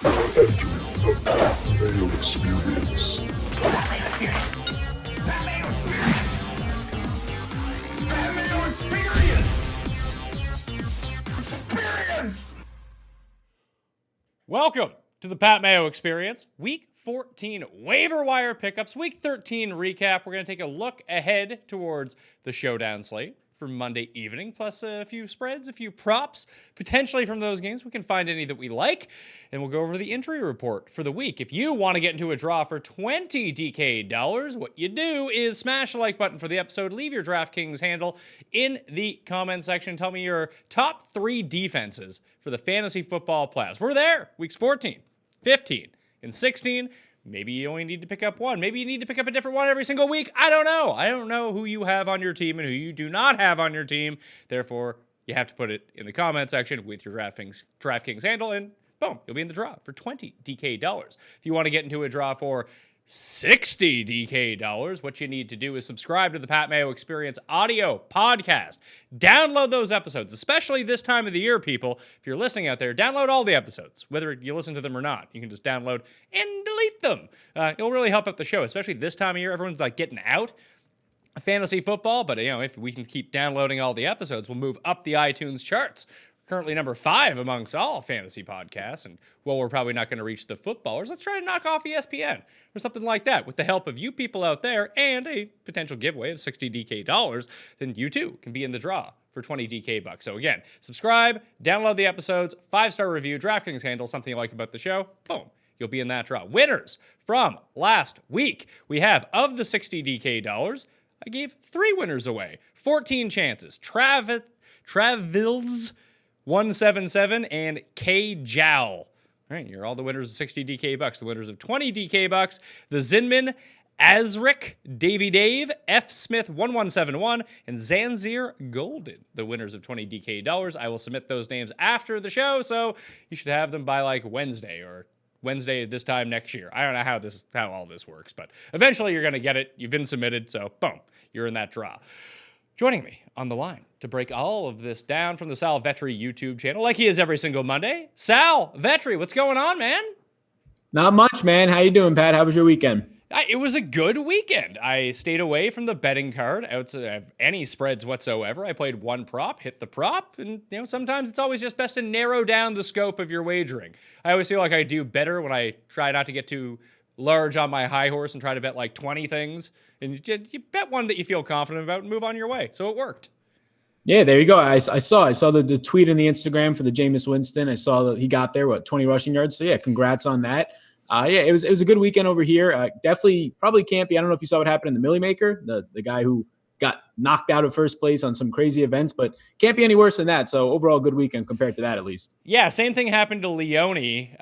Entering the Mayo Experience. That Mayo Experience. That Mayo Experience. That Mayo Experience. Experience. Welcome to the Pat Mayo Experience, Week 14 Waiver Wire pickups, Week 13 recap. We're going to take a look ahead towards the Showdown slate for Monday evening, plus a few spreads, a few props, potentially from those games. We can find any that we like, and we'll go over the injury report for the week. If you want to get into a draw for $20 DK, what you do is smash the like button for the episode, leave your DraftKings handle in the comment section, tell me your top 3 defenses for the fantasy football playoffs. We're there, weeks 14, 15, and 16. Maybe you only need to pick up one. Maybe you need to pick up a different one every single week. I don't know. I don't know who you have on your team and who you do not have on your team. Therefore, you have to put it in the comment section with your DraftKings handle, and boom, you'll be in the draw for $20 DK. If you want to get into a draw for $60 DK, what you need to do is subscribe to the Pat Mayo Experience audio podcast. Download those episodes, especially this time of the year, people. If you're listening out there, download all the episodes, whether you listen to them or not. You can just download and delete them. It'll really help out the show, especially this time of year. Everyone's like getting out of fantasy football, but if we can keep downloading all the episodes, we'll move up the iTunes charts. Currently number 5 amongst all fantasy podcasts, and while we're probably not going to reach the footballers, let's try to knock off ESPN or something like that. With the help of you people out there and a potential giveaway of $60 DK, then you too can be in the draw for $20 DK. So again, subscribe, download the episodes, 5-star review, DraftKings handle, something you like about the show, boom, you'll be in that draw. Winners from last week. We have, of the $60 DK, I gave 3 winners away. 14 chances. Travils 177 and K Jowl. All right, you're all the winners of $60 DK. The winners of $20 DK, the Zinman, Azric, Davy Dave, F Smith 1171, and Zanzir Golden, the winners of $20 DK. I will submit those names after the show, so you should have them by like Wednesday or Wednesday this time next year. I don't know how all this works, but eventually you're going to get it. You've been submitted, so boom, you're in that draw. Joining me on the line to break all of this down from the Sal Vetri YouTube channel, like he is every single Monday, Sal Vetri, what's going on, man? Not much, man. How you doing, Pat? How was your weekend? It was a good weekend. I stayed away from the betting card outside of any spreads whatsoever. I played one prop, hit the prop, and sometimes it's always just best to narrow down the scope of your wagering. I always feel like I do better when I try not to get too large on my high horse and try to bet like 20 things. And you bet one that you feel confident about and move on your way. So it worked. Yeah, there you go. I saw the tweet in the Instagram for the Jameis Winston. I saw that he got there, 20 rushing yards. So yeah, congrats on that. It was a good weekend over here. Definitely probably can't be. I don't know if you saw what happened in the Millie Maker, the guy who got knocked out of first place on some crazy events, but can't be any worse than that. So overall, good weekend compared to that, at least. Yeah, same thing happened to Leone. He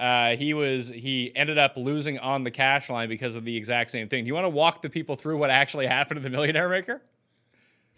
ended up losing on the cash line because of the exact same thing. Do you want to walk the people through what actually happened to the Millionaire Maker?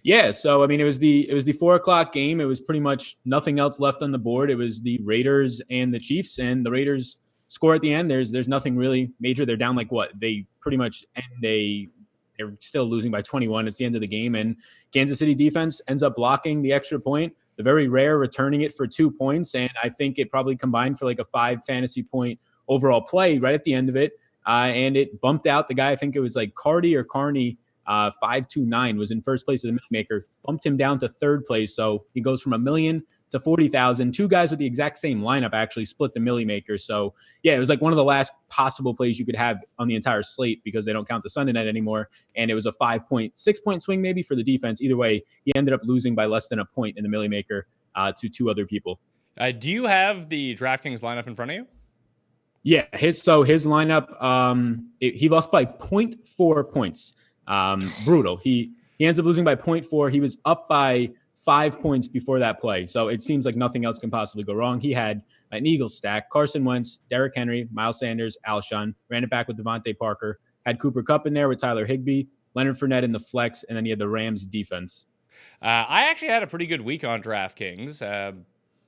Yeah, so I mean, it was the 4:00 game. It was pretty much nothing else left on the board. It was the Raiders and the Chiefs, and the Raiders score at the end. There's nothing really major. They're down they pretty much they're still losing by 21. It's the end of the game, and Kansas City defense ends up blocking the extra point. The very rare returning it for 2 points, and I think it probably combined for like a 5 fantasy point overall play right at the end of it. And it bumped out the guy. I think it was like Carney. 529 was in first place of the Millie Maker, bumped him down to third place. So he goes from $1 million to 40,000. 2 guys with the exact same lineup actually split the Millie Maker. So yeah, it was like one of the last possible plays you could have on the entire slate because they don't count the Sunday night anymore. And it was a 6-point swing maybe for the defense. Either way, he ended up losing by less than a point in the Millie Maker to 2 other people. Do you have the DraftKings lineup in front of you? Yeah, his lineup, he lost by 0.4 points. Brutal. He ends up losing by 0.4. He was up by 5 points before that play. So it seems like nothing else can possibly go wrong. He had an Eagles stack, Carson Wentz, Derrick Henry, Miles Sanders, Alshon, ran it back with Devontae Parker, had Cooper Kupp in there with Tyler Higbee, Leonard Fournette in the flex, and then he had the Rams defense. I actually had a pretty good week on DraftKings,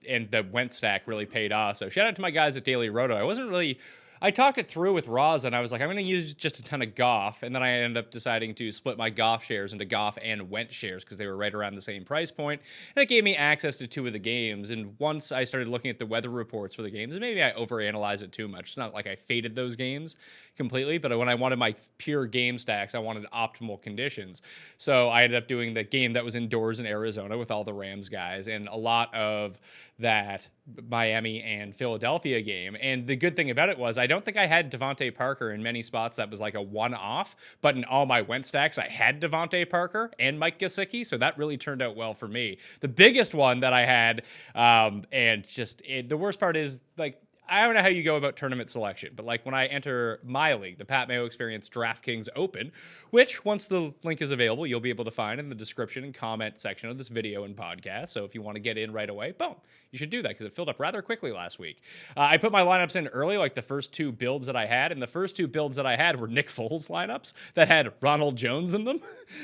and the Wentz stack really paid off. So shout out to my guys at Daily Roto. I wasn't really I talked it through with Roz, and I was like, I'm going to use just a ton of Goff, and then I ended up deciding to split my Goff shares into Goff and Wentz shares because they were right around the same price point, and it gave me access to 2 of the games. And once I started looking at the weather reports for the games, and maybe I overanalyzed it too much. It's not like I faded those games completely, but when I wanted my pure game stacks, I wanted optimal conditions. So I ended up doing the game that was indoors in Arizona with all the Rams guys, and a lot of that Miami and Philadelphia game. And the good thing about it was I don't think I had Devontae Parker in many spots. That was like a one-off, but in all my Wentz stacks, I had Devontae Parker and Mike Gesicki, so that really turned out well for me. The biggest one that I had, the worst part is, like, I don't know how you go about tournament selection, but like when I enter my league, the Pat Mayo Experience DraftKings Open, which once the link is available, you'll be able to find in the description and comment section of this video and podcast. So if you want to get in right away, boom, you should do that because it filled up rather quickly last week. I put my lineups in early, like the first 2 builds that I had, and the first 2 builds that I had were Nick Foles lineups that had Ronald Jones in them.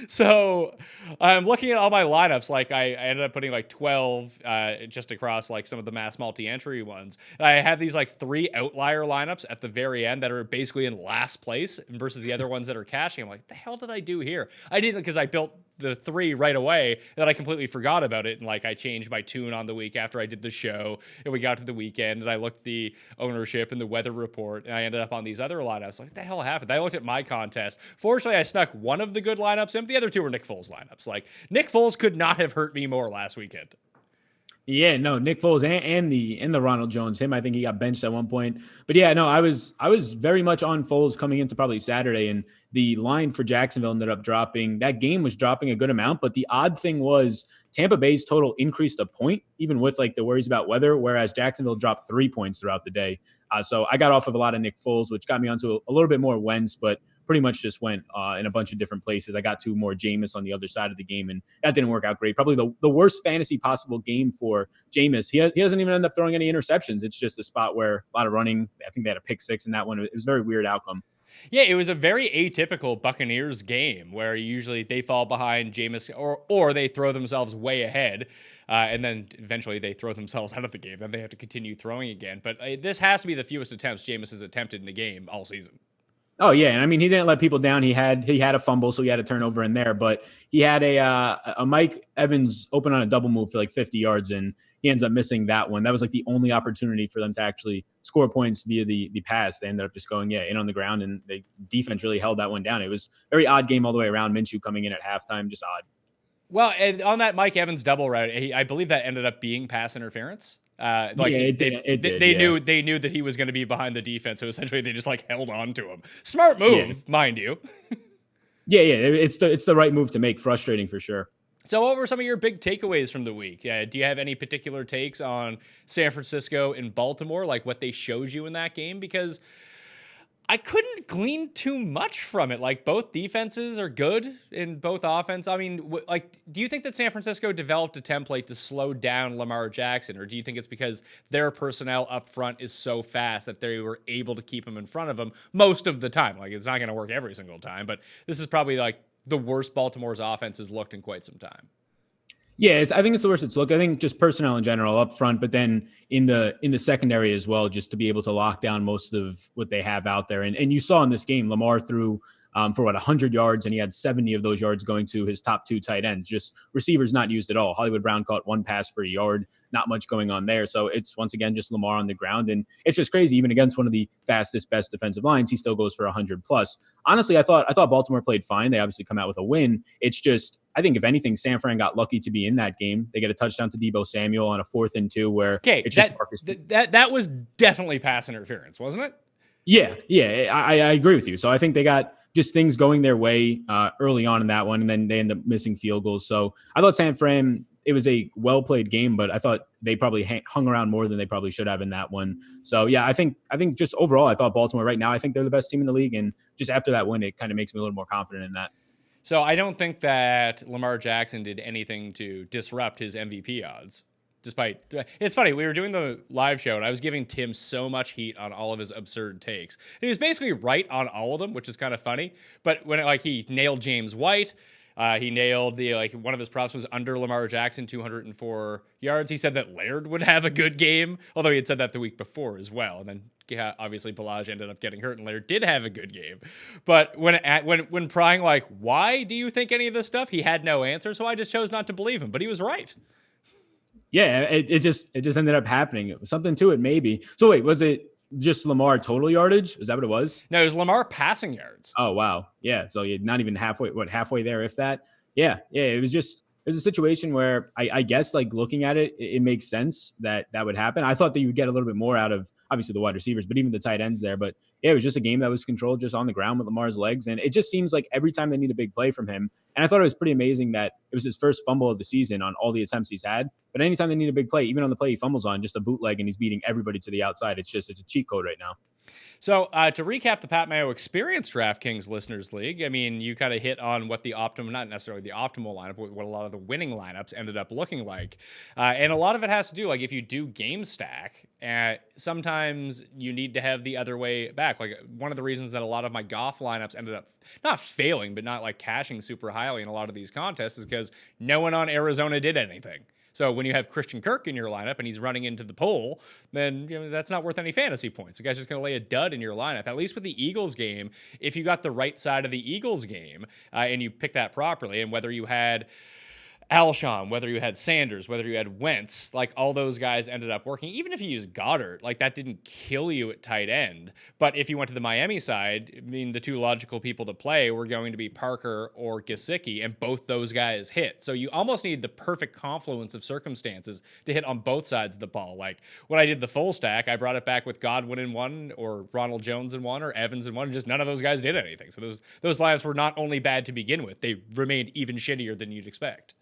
So I'm looking at all my lineups, like I ended up putting like 12 just across like some of the mass multi-entry ones. And I have these like 3 outlier lineups at the very end that are basically in last place versus the other ones that are cashing. I'm like, the hell did I do here? I did it because I built the 3 right away that I completely forgot about it. And like I changed my tune on the week after I did the show and we got to the weekend and I looked at the ownership and the weather report and I ended up on these other lineups. Like, what the hell happened? I looked at my contest. Fortunately, I snuck one of the good lineups in. The other 2 were Nick Foles lineups. Like, Nick Foles could not have hurt me more last weekend. Yeah, no, Nick Foles and the Ronald Jones. Him, I think he got benched at one point. But yeah, no, I was very much on Foles coming into probably Saturday, and the line for Jacksonville ended up dropping. That game was dropping a good amount, but the odd thing was Tampa Bay's total increased a point, even with like the worries about weather, whereas Jacksonville dropped 3 points throughout the day. So I got off of a lot of Nick Foles, which got me onto a little bit more Wentz, but pretty much just went in a bunch of different places. I got 2 more Jameis on the other side of the game, and that didn't work out great. Probably the worst fantasy possible game for Jameis. He doesn't even end up throwing any interceptions. It's just a spot where a lot of running. I think they had a pick 6 in that one. It was a very weird outcome. Yeah, it was a very atypical Buccaneers game where usually they fall behind Jameis or they throw themselves way ahead, and then eventually they throw themselves out of the game. Then they have to continue throwing again. But this has to be the fewest attempts Jameis has attempted in a game all season. Oh yeah, and I mean he didn't let people down. He had a fumble, so he had a turnover in there. But he had a Mike Evans open on a double move for like 50 yards, and he ends up missing that one. That was like the only opportunity for them to actually score points via the pass. They ended up just going in on the ground, and the defense really held that one down. It was a very odd game all the way around. Minshew coming in at halftime, just odd. Well, and on that Mike Evans double route, I believe that ended up being pass interference. They knew that he was going to be behind the defense, so essentially they just like held on to him. Smart move, mind you. Yeah, it's the right move to make. Frustrating for sure. So what were some of your big takeaways from the week? Do you have any particular takes on San Francisco and Baltimore, like what they showed you in that game? Because I couldn't glean too much from it. Like, both defenses are good in both offense. I mean, do you think that San Francisco developed a template to slow down Lamar Jackson? Or do you think it's because their personnel up front is so fast that they were able to keep him in front of them most of the time? Like, it's not going to work every single time, but this is probably like the worst Baltimore's offense has looked in quite some time. Yeah, I think it's the worst it's looked. I think just personnel in general up front, but then in the secondary as well, just to be able to lock down most of what they have out there. And you saw in this game, Lamar threw for 100 yards, and he had 70 of those yards going to his top 2 tight ends. Just receivers not used at all. Hollywood Brown caught 1 pass for a yard. Not much going on there. So it's once again just Lamar on the ground, and it's just crazy. Even against one of the fastest, best defensive lines, he still goes for 100 plus. Honestly, I thought Baltimore played fine. They obviously come out with a win. It's just, I think if anything, San Fran got lucky to be in that game. They get a touchdown to Deebo Samuel on a 4th and 2 where it's just that was definitely pass interference, wasn't it? Yeah, I agree with you. So I think they got just things going their way early on in that one, and then they end up missing field goals. So I thought San Fran, it was a well-played game, but I thought they probably hung around more than they probably should have in that one. So yeah, I think just overall, I thought Baltimore right now, I think they're the best team in the league. And just after that win, it kind of makes me a little more confident in that. So I don't think that Lamar Jackson did anything to disrupt his MVP odds. It's funny, we were doing the live show and I was giving Tim so much heat on all of his absurd takes. And he was basically right on all of them, which is kind of funny. But when he nailed James White, He nailed one of his props was under Lamar Jackson, 204 yards. He said that Laird would have a good game, although he had said that the week before as well. And then obviously Balaj ended up getting hurt, and Laird did have a good game. But when prying like, why do you think any of this stuff? He had no answer, so I just chose not to believe him. But he was right. Yeah, it just ended up happening. It was something to it, maybe. So wait, was it just Lamar total yardage? Is that what it was? No, it was Lamar passing yards. Oh, wow. Yeah. So you're not even halfway there, if that. Yeah. It was a situation where I guess like looking at it, it makes sense that would happen. I thought that you would get a little bit more out of obviously the wide receivers, but even the tight ends there. But yeah, it was just a game that was controlled just on the ground with Lamar's legs. And it just seems like every time they need a big play from him. And I thought it was pretty amazing that it was his first fumble of the season on all the attempts he's had. But anytime they need a big play, even on the play he fumbles on, just a bootleg and he's beating everybody to the outside. It's a cheat code right now. So to recap the Pat Mayo Experience DraftKings Listeners League, I mean, you kind of hit on what the not necessarily the optimal lineup, but what a lot of the winning lineups ended up looking like. And a lot of it has to do, like if you do game stack, sometimes you need to have the other way back. Like one of the reasons that a lot of my Goff lineups ended up not failing, but not like cashing super highly in a lot of these contests is because no one on Arizona did anything. So when you have Christian Kirk in your lineup and he's running into the pole, then that's not worth any fantasy points. The guy's just going to lay a dud in your lineup. At least with the Eagles game, if you got the right side of the Eagles game and you pick that properly, and whether you had Alshon, whether you had Sanders, whether you had Wentz, like all those guys ended up working. Even if you used Goddard, like that didn't kill you at tight end. But if you went to the Miami side, I mean, the two logical people to play were going to be Parker or Gesicki, and both those guys hit. So you almost need the perfect confluence of circumstances to hit on both sides of the ball. Like when I did the full stack, I brought it back with Godwin in one, or Ronald Jones in one, or Evans in one, and just none of those guys did anything. So those lineups were not only bad to begin with, they remained even shittier than you'd expect.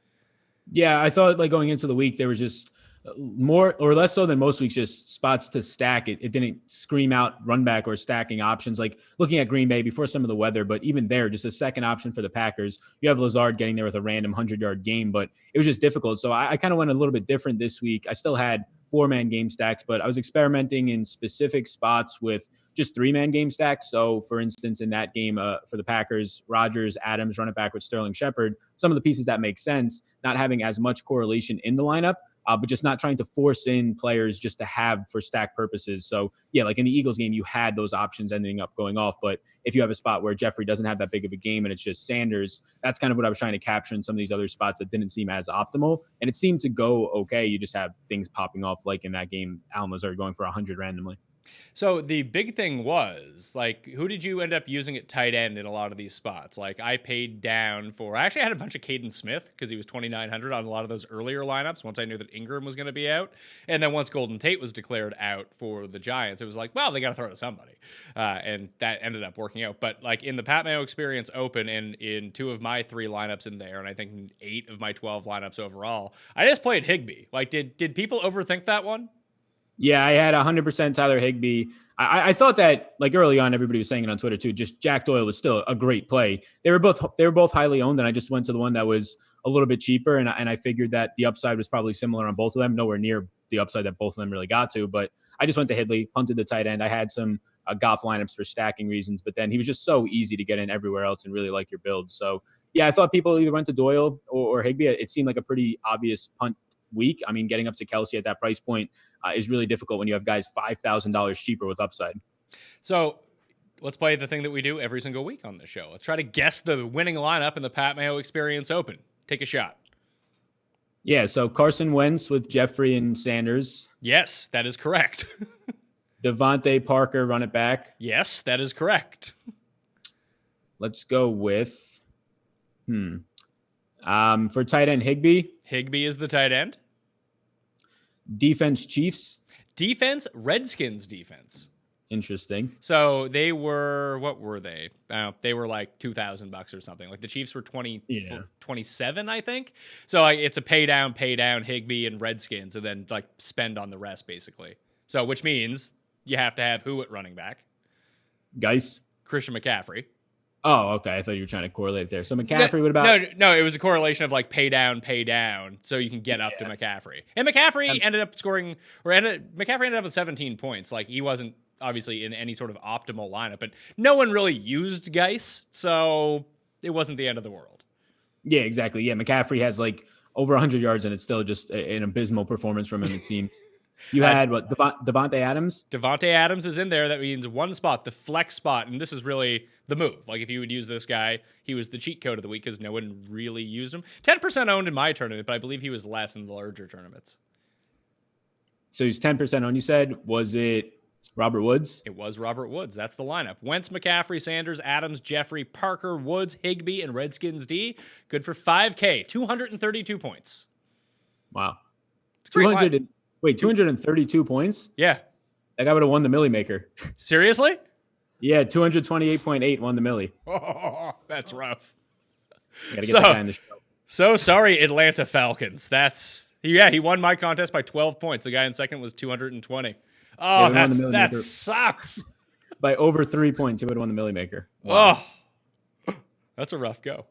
Yeah, I thought like going into the week, there was just more or less so than most weeks, just spots to stack. It didn't scream out run back or stacking options. Like looking at Green Bay before some of the weather, but even there, just a second option for the Packers. You have Lazard getting there with a random 100-yard game, but it was just difficult. So I kind of went a little bit different this week. I still had 4-man game stacks, but I was experimenting in specific spots with just 3-man game stacks. So for instance, in that game for the Packers, Rodgers, Adams, run it back with Sterling Shepard, some of the pieces that make sense, not having as much correlation in the lineup, but just not trying to force in players just to have for stack purposes. So yeah, like in the Eagles game, you had those options ending up going off. But if you have a spot where Jeffrey doesn't have that big of a game and it's just Sanders, that's kind of what I was trying to capture in some of these other spots that didn't seem as optimal. And it seemed to go okay. You just have things popping off, like in that game, Allen Lazard going for 100 randomly. So the big thing was, like, who did you end up using at tight end in a lot of these spots? Like, I paid down for, I actually had a bunch of Caden Smith because he was 2,900 on a lot of those earlier lineups once I knew that Ingram was going to be out. And then once Golden Tate was declared out for the Giants, it was like, well, they got to throw to somebody. And that ended up working out. But, like, in the Pat Mayo Experience Open and in 2 of my 3 lineups in there, and I think 8 of my 12 lineups overall, I just played Higbee. Like, did people overthink that one? Yeah, I had 100% Tyler Higbee. I thought that, like early on, everybody was saying it on Twitter too. Just Jack Doyle was still a great play. They were both highly owned, and I just went to the one that was a little bit cheaper, and I figured that the upside was probably similar on both of them. Nowhere near the upside that both of them really got to, but I just went to Hidley, punted the tight end. I had some Goff lineups for stacking reasons, but then he was just so easy to get in everywhere else and really like your build. So yeah, I thought people either went to Doyle or Higbee. It seemed like a pretty obvious punt week. I mean, getting up to Kelsey at that price point is really difficult when you have guys $5,000 cheaper with upside. So let's play the thing that we do every single week on this show. Let's try to guess the winning lineup in the Pat Mayo Experience Open. Take a shot. Yeah, so Carson Wentz with Jeffrey and Sanders. Yes, that is correct. Devontae Parker, run it back. Yes, that is correct. Let's go with for tight end Higbee. Higbee is the tight end. Defense Chiefs. Defense Redskins defense. Interesting. So they were, what were they? They were like $2,000 or something. Like the Chiefs were 27, I think. So like, it's a pay down, Higbee and Redskins, and then like spend on the rest basically. So which means you have to have who at running back? Geis. Christian McCaffrey. Oh, okay. I thought you were trying to correlate there. So McCaffrey, what about? No, it was a correlation of like pay down, so you can get up to McCaffrey. And McCaffrey ended up scoring, McCaffrey ended up with 17 points. Like he wasn't obviously in any sort of optimal lineup, but no one really used Geis, so it wasn't the end of the world. Yeah, exactly. Yeah, McCaffrey has like over 100 yards, and it's still just an abysmal performance from him, it seems. You Uh, had what, Devontae Adams? Devontae Adams is in there. That means one spot, the flex spot, and this is really the move. Like if you would use this guy, he was the cheat code of the week because no one really used him. 10% owned in my tournament, but I believe he was less in the larger tournaments. So he's 10% on. You said, was it Robert Woods? It was Robert Woods. That's the lineup. Wentz, McCaffrey, Sanders, Adams, Jeffrey, Parker, Woods, Higbee, and Redskins D. Good for 5K, 232 points. Wow. It's great. 232 points? Yeah. That guy would have won the Millie Maker. Seriously? Yeah, 228.8 won the Millie. Oh, that's rough. Gotta get that guy in the show. So sorry, Atlanta Falcons. He won my contest by 12 points. The guy in second was 220. Oh, that sucks. By over 3 points, he would have won the Millie Maker. Wow. Oh, that's a rough go.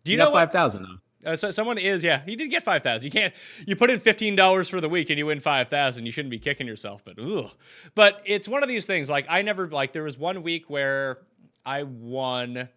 Do you know 5,000 though? So someone is, he did get 5,000. You put in $15 for the week and you win 5,000. You shouldn't be kicking yourself, but it's one of these things. Like there was one week where I won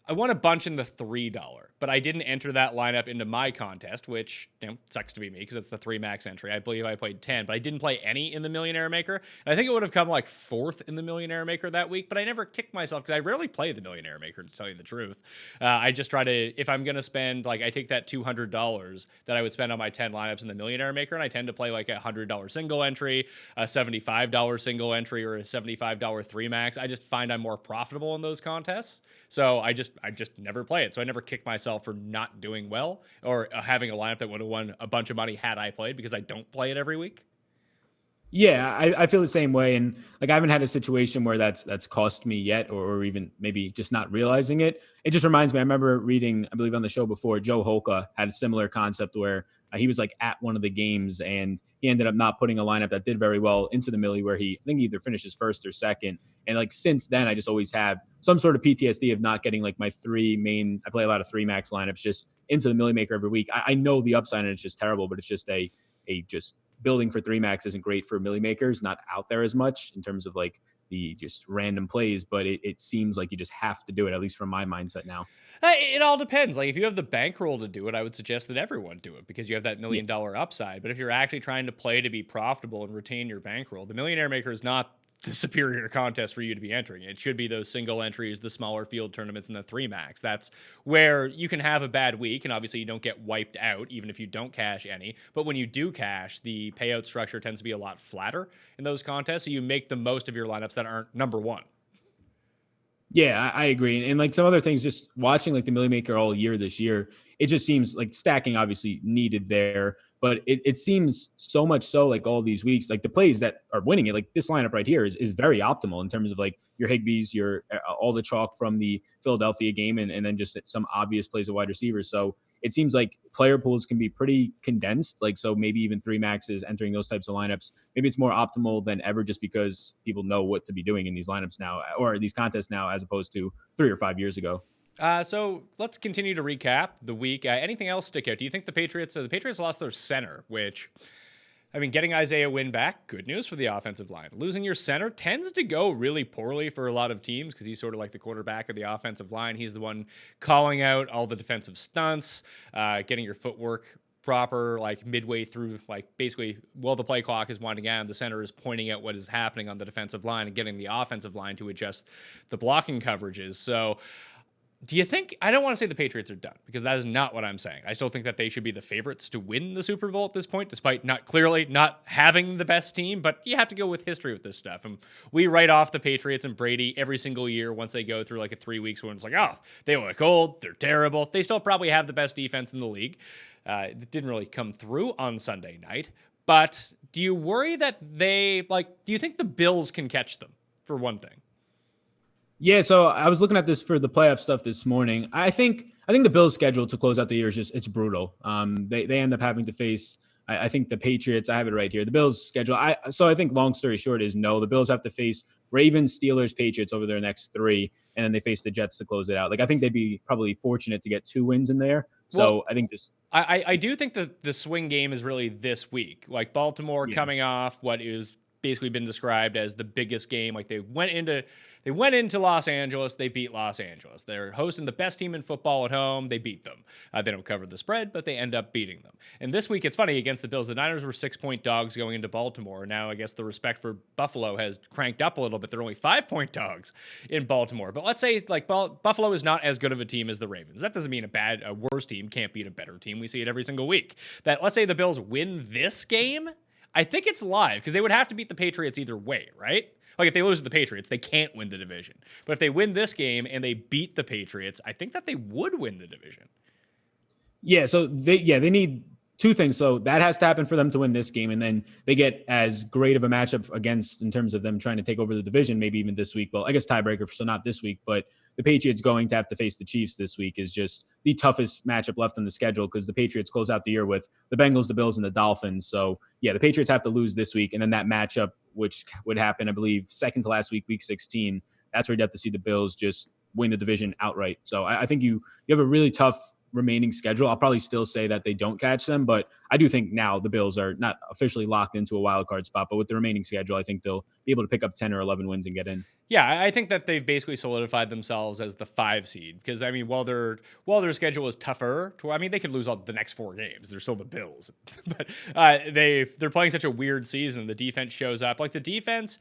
a bunch in the $3, but I didn't enter that lineup into my contest, which sucks to be me because it's the 3 max entry. I believe I played 10, but I didn't play any in the Millionaire Maker. And I think it would have come like 4th in the Millionaire Maker that week, but I never kicked myself because I rarely play the Millionaire Maker, to tell you the truth. I just try to, if I'm going to spend, like I take that $200 that I would spend on my 10 lineups in the Millionaire Maker, and I tend to play like a $100 single entry, a $75 single entry, or a $75 3 max. I just find I'm more profitable in those contests. So I just never play it. So I never kick myself for not doing well or having a lineup that would have won a bunch of money had I played, because I don't play it every week. Yeah, I feel the same way. And like, I haven't had a situation where that's cost me yet, or even maybe just not realizing it. It just reminds me, I remember reading, I believe on the show before, Joe Holka had a similar concept where he was like at one of the games and he ended up not putting a lineup that did very well into the Millie, where I think he either finishes first or second. And like, since then, I just always have some sort of PTSD of not getting like my I play a lot of 3 max lineups just into the Millie Maker every week. I know the upside and it's just terrible, but it's just just building for 3 max isn't great for Millie Makers, not out there as much in terms of like the just random plays, but it seems like you just have to do it, at least from my mindset now. It all depends. Like if you have the bankroll to do it, I would suggest that everyone do it because you have that $1 million upside. But if you're actually trying to play to be profitable and retain your bankroll, the Millionaire Maker is not the superior contest for you to be entering. It should be those single entries, the smaller field tournaments, and the 3 max. That's where you can have a bad week, and obviously you don't get wiped out, even if you don't cash any. But when you do cash, the payout structure tends to be a lot flatter in those contests, so you make the most of your lineups that aren't number one. Yeah, I agree. And like some other things, just watching like the Millie Maker all year this year, it just seems like stacking obviously needed there. But it seems so much so like all these weeks, like the plays that are winning it, like this lineup right here is very optimal in terms of like your Higbees, your all the chalk from the Philadelphia game, and then just some obvious plays of wide receivers. So it seems like player pools can be pretty condensed. Like, so maybe even 3 maxes entering those types of lineups, maybe it's more optimal than ever just because people know what to be doing in these lineups now, or these contests now, as opposed to 3 or 5 years ago. So let's continue to recap the week. Anything else stick out? Do you think the Patriots lost their center, which, I mean, getting Isaiah Wynn back, good news for the offensive line. Losing your center tends to go really poorly for a lot of teams because he's sort of like the quarterback of the offensive line. He's the one calling out all the defensive stunts, getting your footwork proper, like midway through, like basically while the play clock is winding down, the center is pointing out what is happening on the defensive line and getting the offensive line to adjust the blocking coverages. So do you think, I don't want to say the Patriots are done because that is not what I'm saying. I still think that they should be the favorites to win the Super Bowl at this point, despite not having the best team, but you have to go with history with this stuff. And we write off the Patriots and Brady every single year once they go through like a 3 weeks when it's like, oh, they look old, they're terrible. They still probably have the best defense in the league. It didn't really come through on Sunday night, but do you worry that do you think the Bills can catch them, for one thing? Yeah, so I was looking at this for the playoff stuff this morning. I think the Bills' schedule to close out the year is just, it's brutal. They end up having to face, I think the Patriots, I have it right here, the Bills' schedule. So I think long story short is no, the Bills have to face Ravens, Steelers, Patriots over their next 3, and then they face the Jets to close it out. Like, I think they'd be probably fortunate to get 2 wins in there. So I think this. I do think that the swing game is really this week. Like Baltimore coming off what is basically been described as the biggest game. Like they went into Los Angeles, they beat Los Angeles. They're hosting the best team in football at home, they beat them. They don't cover the spread, but they end up beating them. And this week, it's funny, against the Bills, the Niners were 6-point dogs going into Baltimore. Now I guess the respect for Buffalo has cranked up a little bit. They're only 5-point dogs in Baltimore. But let's say like Buffalo is not as good of a team as the Ravens. That doesn't mean a worse team can't beat a better team. We see it every single week. That let's say the Bills win this game, I think it's live because they would have to beat the Patriots either way, right? Like if they lose to the Patriots, they can't win the division. But if they win this game and they beat the Patriots, I think that they would win the division. Yeah, so they need two things. So that has to happen for them to win this game, and then they get as great of a matchup against in terms of them trying to take over the division, maybe even this week. Well, I guess tiebreaker, so not this week, but the Patriots going to have to face the Chiefs this week is just the toughest matchup left on the schedule because the Patriots close out the year with the Bengals, the Bills, and the Dolphins. So yeah, the Patriots have to lose this week, and then that matchup, which would happen, I believe, second to last week, week 16, that's where you'd have to see the Bills just win the division outright. So I think you have a really tough remaining schedule. I'll probably still say that they don't catch them, but I do think now the Bills are not officially locked into a wild card spot, but with the remaining schedule, I think they'll be able to pick up 10 or 11 wins and get in. Yeah, I think that they've basically solidified themselves as the 5 seed because I mean, while their schedule is tougher, they could lose all the next 4 games. They're still the Bills, but they're playing such a weird season. The defense shows up. Like the defense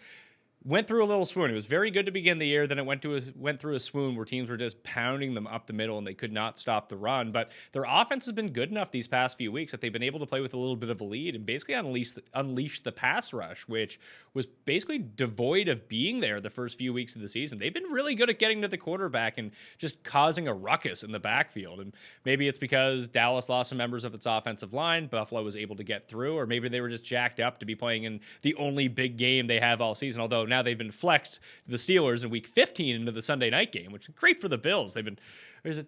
went through a little swoon. It was very good to begin the year. Then it went through a swoon where teams were just pounding them up the middle and they could not stop the run. But their offense has been good enough these past few weeks that they've been able to play with a little bit of a lead and basically unleash the pass rush, which was basically devoid of being there the first few weeks of the season. They've been really good at getting to the quarterback and just causing a ruckus in the backfield. And maybe it's because Dallas lost some members of its offensive line. Buffalo was able to get through, or maybe they were just jacked up to be playing in the only big game they have all season. Although now they've been flexed to the Steelers in week 15 into the Sunday night game, which is great for the Bills. There's a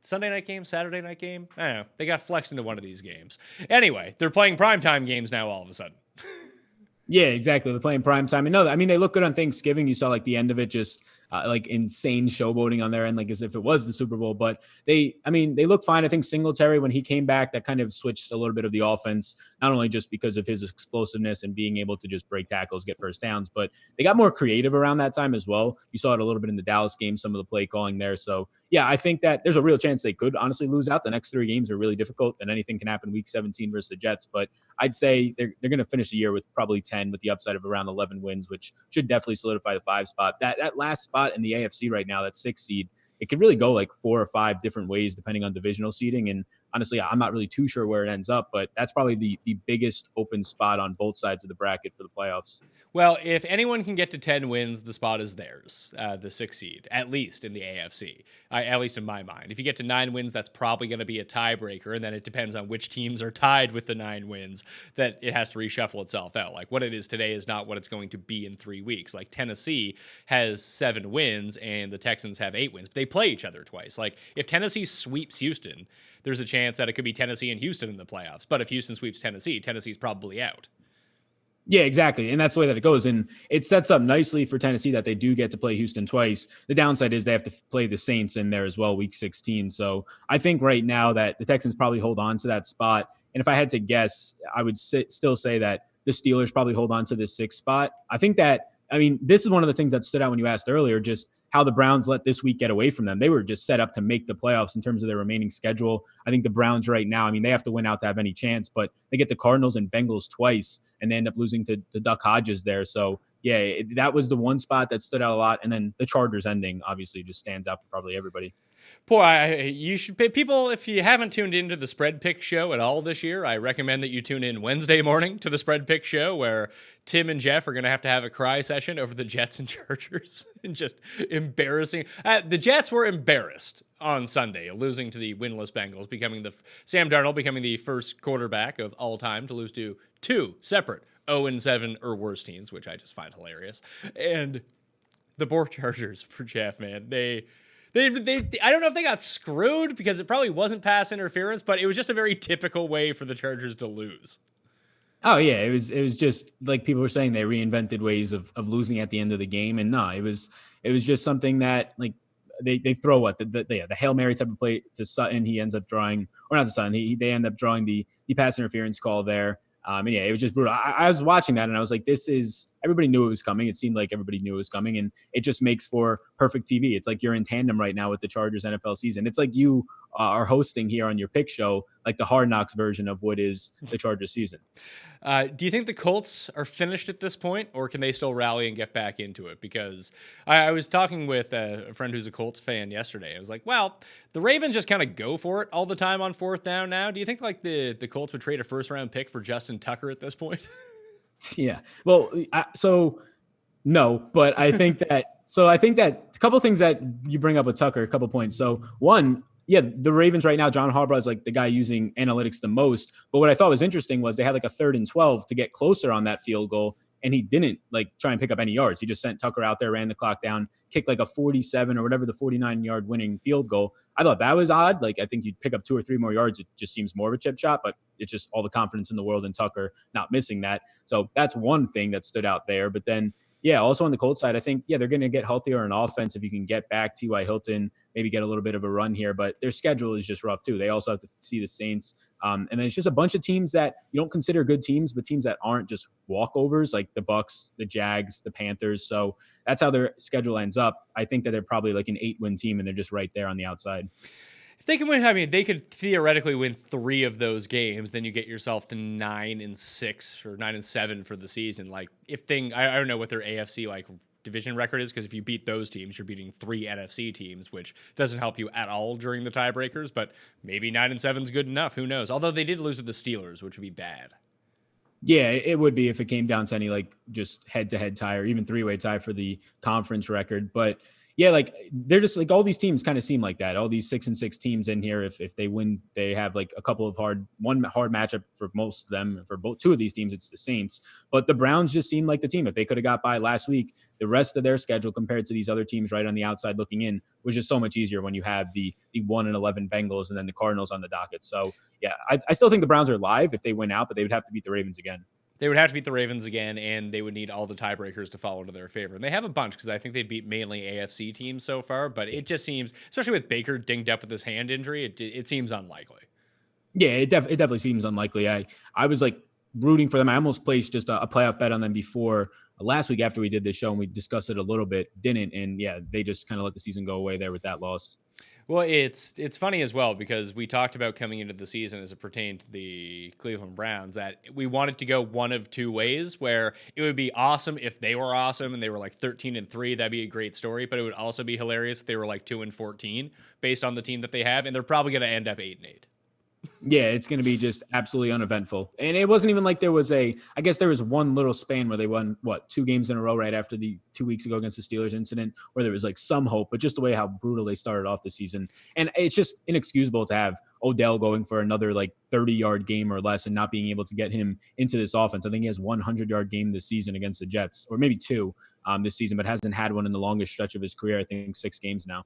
Sunday night game, Saturday night game. I don't know. They got flexed into one of these games. Anyway, they're playing primetime games now all of a sudden. Yeah, exactly. They're playing primetime. And no, I mean, they look good on Thanksgiving. You saw like the end of it, just like insane showboating on their end, like as if it was the Super Bowl. But they look fine. I think Singletary, when he came back, that kind of switched a little bit of the offense, not only just because of his explosiveness and being able to just break tackles, get first downs, but they got more creative around that time as well. You saw it a little bit in the Dallas game, some of the play calling there. So yeah, I think that there's a real chance they could honestly lose out. The next 3 games are really difficult, and anything can happen week 17 versus the Jets. But I'd say they're going to finish the year with probably 10 with the upside of around 11 wins, which should definitely solidify the 5 spot. That last spot in the AFC right now, that 6 seed, it could really go like 4 or 5 different ways depending on divisional seeding. And honestly, I'm not really too sure where it ends up, but that's probably the biggest open spot on both sides of the bracket for the playoffs. Well, if anyone can get to 10 wins, the spot is theirs, the 6 seed, at least in the AFC, at least in my mind. If you get to 9 wins, that's probably going to be a tiebreaker, and then it depends on which teams are tied with the 9 wins that it has to reshuffle itself out. Like what it is today is not what it's going to be in 3 weeks. Like Tennessee has 7 wins and the Texans have 8 wins, but they play each other twice. Like if Tennessee sweeps Houston, there's a chance that it could be Tennessee and Houston in the playoffs. But if Houston sweeps Tennessee, Tennessee's probably out. Yeah, exactly. And that's the way that it goes. And it sets up nicely for Tennessee that they do get to play Houston twice. The downside is they have to play the Saints in there as well, week 16. So I think right now that the Texans probably hold on to that spot. And if I had to guess, I would still say that the Steelers probably hold on to this 6th spot. I think that, this is one of the things that stood out when you asked earlier, just how the Browns let this week get away from them. They were just set up to make the playoffs in terms of their remaining schedule. I think the Browns right now, they have to win out to have any chance, but they get the Cardinals and Bengals twice, and they end up losing to Duck Hodges there. So yeah, that was the one spot that stood out a lot. And then the Chargers ending obviously just stands out for probably everybody. People, if you haven't tuned into the Spread Pick Show at all this year, I recommend that you tune in Wednesday morning to the Spread Pick Show, where Tim and Jeff are going to have a cry session over the Jets and Chargers and just embarrassing. The Jets were embarrassed on Sunday, losing to the winless Bengals, Sam Darnold becoming the first quarterback of all time to lose to 2 separate 0-7 or worse teams, which I just find hilarious. And the poor Chargers for Jeff, man, They I don't know if they got screwed because it probably wasn't pass interference, but it was just a very typical way for the Chargers to lose. Oh yeah, it was just like people were saying, they reinvented ways of losing at the end of the game. And no, it was just something that like they throw the Hail Mary type of play to Sutton. He ends up drawing, or not to Sutton. They end up drawing the pass interference call there. And yeah, it was just brutal. I was watching that and I was like, everybody knew it was coming. It seemed like everybody knew it was coming, and it just makes for perfect TV. It's like you're in tandem right now with the Chargers NFL season. It's like you are hosting here on your pick show, like the Hard Knocks version of what is the Chargers season. Do you think the Colts are finished at this point, or can they still rally and get back into it? Because I was talking with a friend who's a Colts fan yesterday. I was like, well, the Ravens just kind of go for it all the time on fourth down now. Do you think like the Colts would trade a first-round pick for Justin Tucker at this point? Yeah. Well, so no, but I think that a couple of things that you bring up with Tucker, a couple of points. So one, yeah, the Ravens right now, John Harbaugh is like the guy using analytics the most. But what I thought was interesting was they had like a 3rd and 12 to get closer on that field goal, and he didn't like try and pick up any yards. He just sent Tucker out there, ran the clock down, kicked like a 47 or whatever, the 49-yard winning field goal. I thought that was odd. Like, I think you'd pick up 2 or 3 more yards. It just seems more of a chip shot, but it's just all the confidence in the world in Tucker not missing that. So that's one thing that stood out there. But then, yeah, also on the Colts side, I think, yeah, they're going to get healthier on offense if you can get back T.Y. Hilton, maybe get a little bit of a run here. But their schedule is just rough, too. They also have to see the Saints. And then it's just a bunch of teams that you don't consider good teams, but teams that aren't just walkovers, like the Bucks, the Jags, the Panthers. So that's how their schedule ends up. I think that they're probably like an 8-win team, and they're just right there on the outside. If they can win, I mean, they could theoretically win 3 of those games. Then you get yourself to 9-6 or 9-7 for the season. Like, I don't know what their AFC like division record is, because if you beat those teams, you're beating 3 NFC teams, which doesn't help you at all during the tiebreakers. But maybe 9-7 is good enough. Who knows? Although they did lose to the Steelers, which would be bad. Yeah, it would be if it came down to any like just head-to-head tie or even 3-way tie for the conference record. But yeah, like they're just like all these teams kind of seem like that. All these 6-6 teams in here, if they win, they have like a couple of one hard matchup for most of them. For both 2 of these teams, it's the Saints. But the Browns just seem like the team. If they could have got by last week, the rest of their schedule compared to these other teams right on the outside looking in was just so much easier when you have the 1-11 Bengals and then the Cardinals on the docket. So yeah, I still think the Browns are live if they win out, but they would have to beat the Ravens again. They would have to beat the Ravens again, and they would need all the tiebreakers to fall into their favor. And they have a bunch, because I think they beat mainly AFC teams so far, but it just seems, especially with Baker dinged up with his hand injury, it seems unlikely. Yeah, it definitely seems unlikely. I was like rooting for them. I almost placed just a playoff bet on them before last week after we did this show, and we discussed it a little bit, didn't. And yeah, they just kind of let the season go away there with that loss. Well, it's funny as well, because we talked about coming into the season as it pertained to the Cleveland Browns that we wanted to go one of 2 ways, where it would be awesome if they were awesome and they were like 13-3. That'd be a great story, but it would also be hilarious if they were like 2-14 based on the team that they have, and they're probably going to end up 8-8. Yeah, it's going to be just absolutely uneventful. And it wasn't even like there was I guess there was one little span where they won, 2 games in a row right after the 2 weeks ago against the Steelers incident, where there was like some hope, but just the way how brutal they started off the season. And it's just inexcusable to have Odell going for another like 30-yard game or less and not being able to get him into this offense. I think he has 100-yard game this season against the Jets, or maybe 2 this season, but hasn't had one in the longest stretch of his career. I think 6 games now.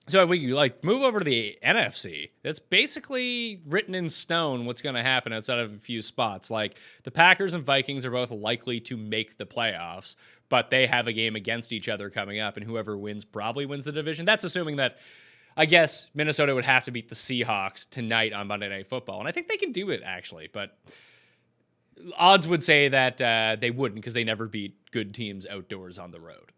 So if we like move over to the NFC, it's basically written in stone what's going to happen outside of a few spots. Like the Packers and Vikings are both likely to make the playoffs, but they have a game against each other coming up, and whoever wins probably wins the division. That's assuming that, I guess, Minnesota would have to beat the Seahawks tonight on Monday Night Football, and I think they can do it actually, but odds would say that they wouldn't, because they never beat good teams outdoors on the road.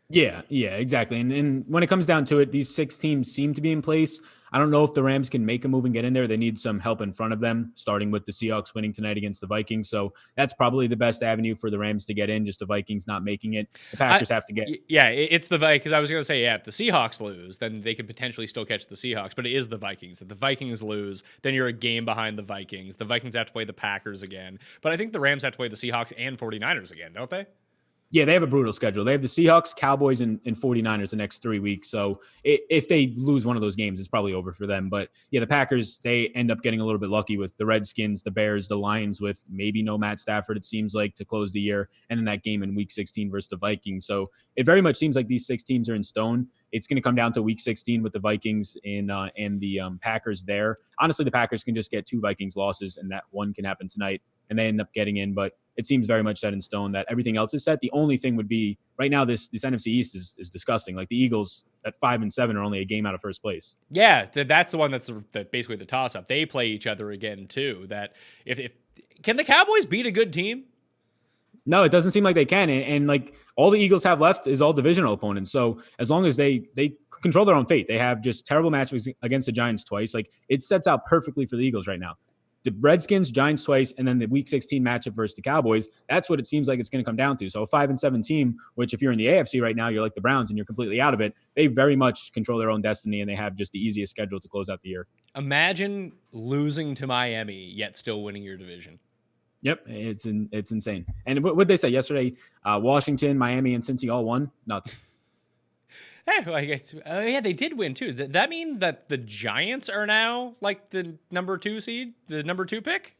Yeah, exactly. And when it comes down to it, these 6 teams seem to be in place. I don't know if the Rams can make a move and get in there. They need some help in front of them, starting with the Seahawks winning tonight against the Vikings. So that's probably the best avenue for the Rams to get in, just the Vikings not making it. The Packers have to get. Yeah, it's the Vikings. I was going to say, yeah, if the Seahawks lose, then they could potentially still catch the Seahawks, but it is the Vikings. If the Vikings lose, then you're a game behind the Vikings. The Vikings have to play the Packers again. But I think the Rams have to play the Seahawks and 49ers again, don't they? Yeah, they have a brutal schedule. They have the Seahawks, Cowboys, and 49ers the next 3 weeks. So if they lose one of those games, it's probably over for them. But yeah, the Packers, they end up getting a little bit lucky with the Redskins, the Bears, the Lions, with maybe no Matt Stafford, it seems like, to close the year, and then that game in Week 16 versus the Vikings. So it very much seems like these 6 teams are in stone. It's going to come down to Week 16 with the Vikings and the Packers there. Honestly, the Packers can just get 2 Vikings losses, and that one can happen tonight, and they end up getting in. But it seems very much set in stone that everything else is set. The only thing would be right now, this NFC East is disgusting. Like the Eagles at 5-7 are only a game out of first place. Yeah, that's the one that's basically the toss-up. They play each other again too. That if Can the Cowboys beat a good team? No, it doesn't seem like they can. And like all the Eagles have left is all divisional opponents. So as long as they control their own fate, they have just terrible matchups against the Giants twice. Like it sets out perfectly for the Eagles right now. The Redskins, Giants twice, and then the Week 16 matchup versus the Cowboys. That's what it seems like it's going to come down to. So a 5-7 team, which if you're in the AFC right now, you're like the Browns and you're completely out of it. They very much control their own destiny, and they have just the easiest schedule to close out the year. Imagine losing to Miami yet still winning your division. Yep, it's insane. And what did they say yesterday? Washington, Miami, and Cincy all won. Nuts. Hey, I guess, yeah, they did win too. That mean that the Giants are now like the number 2 seed, the number 2 pick?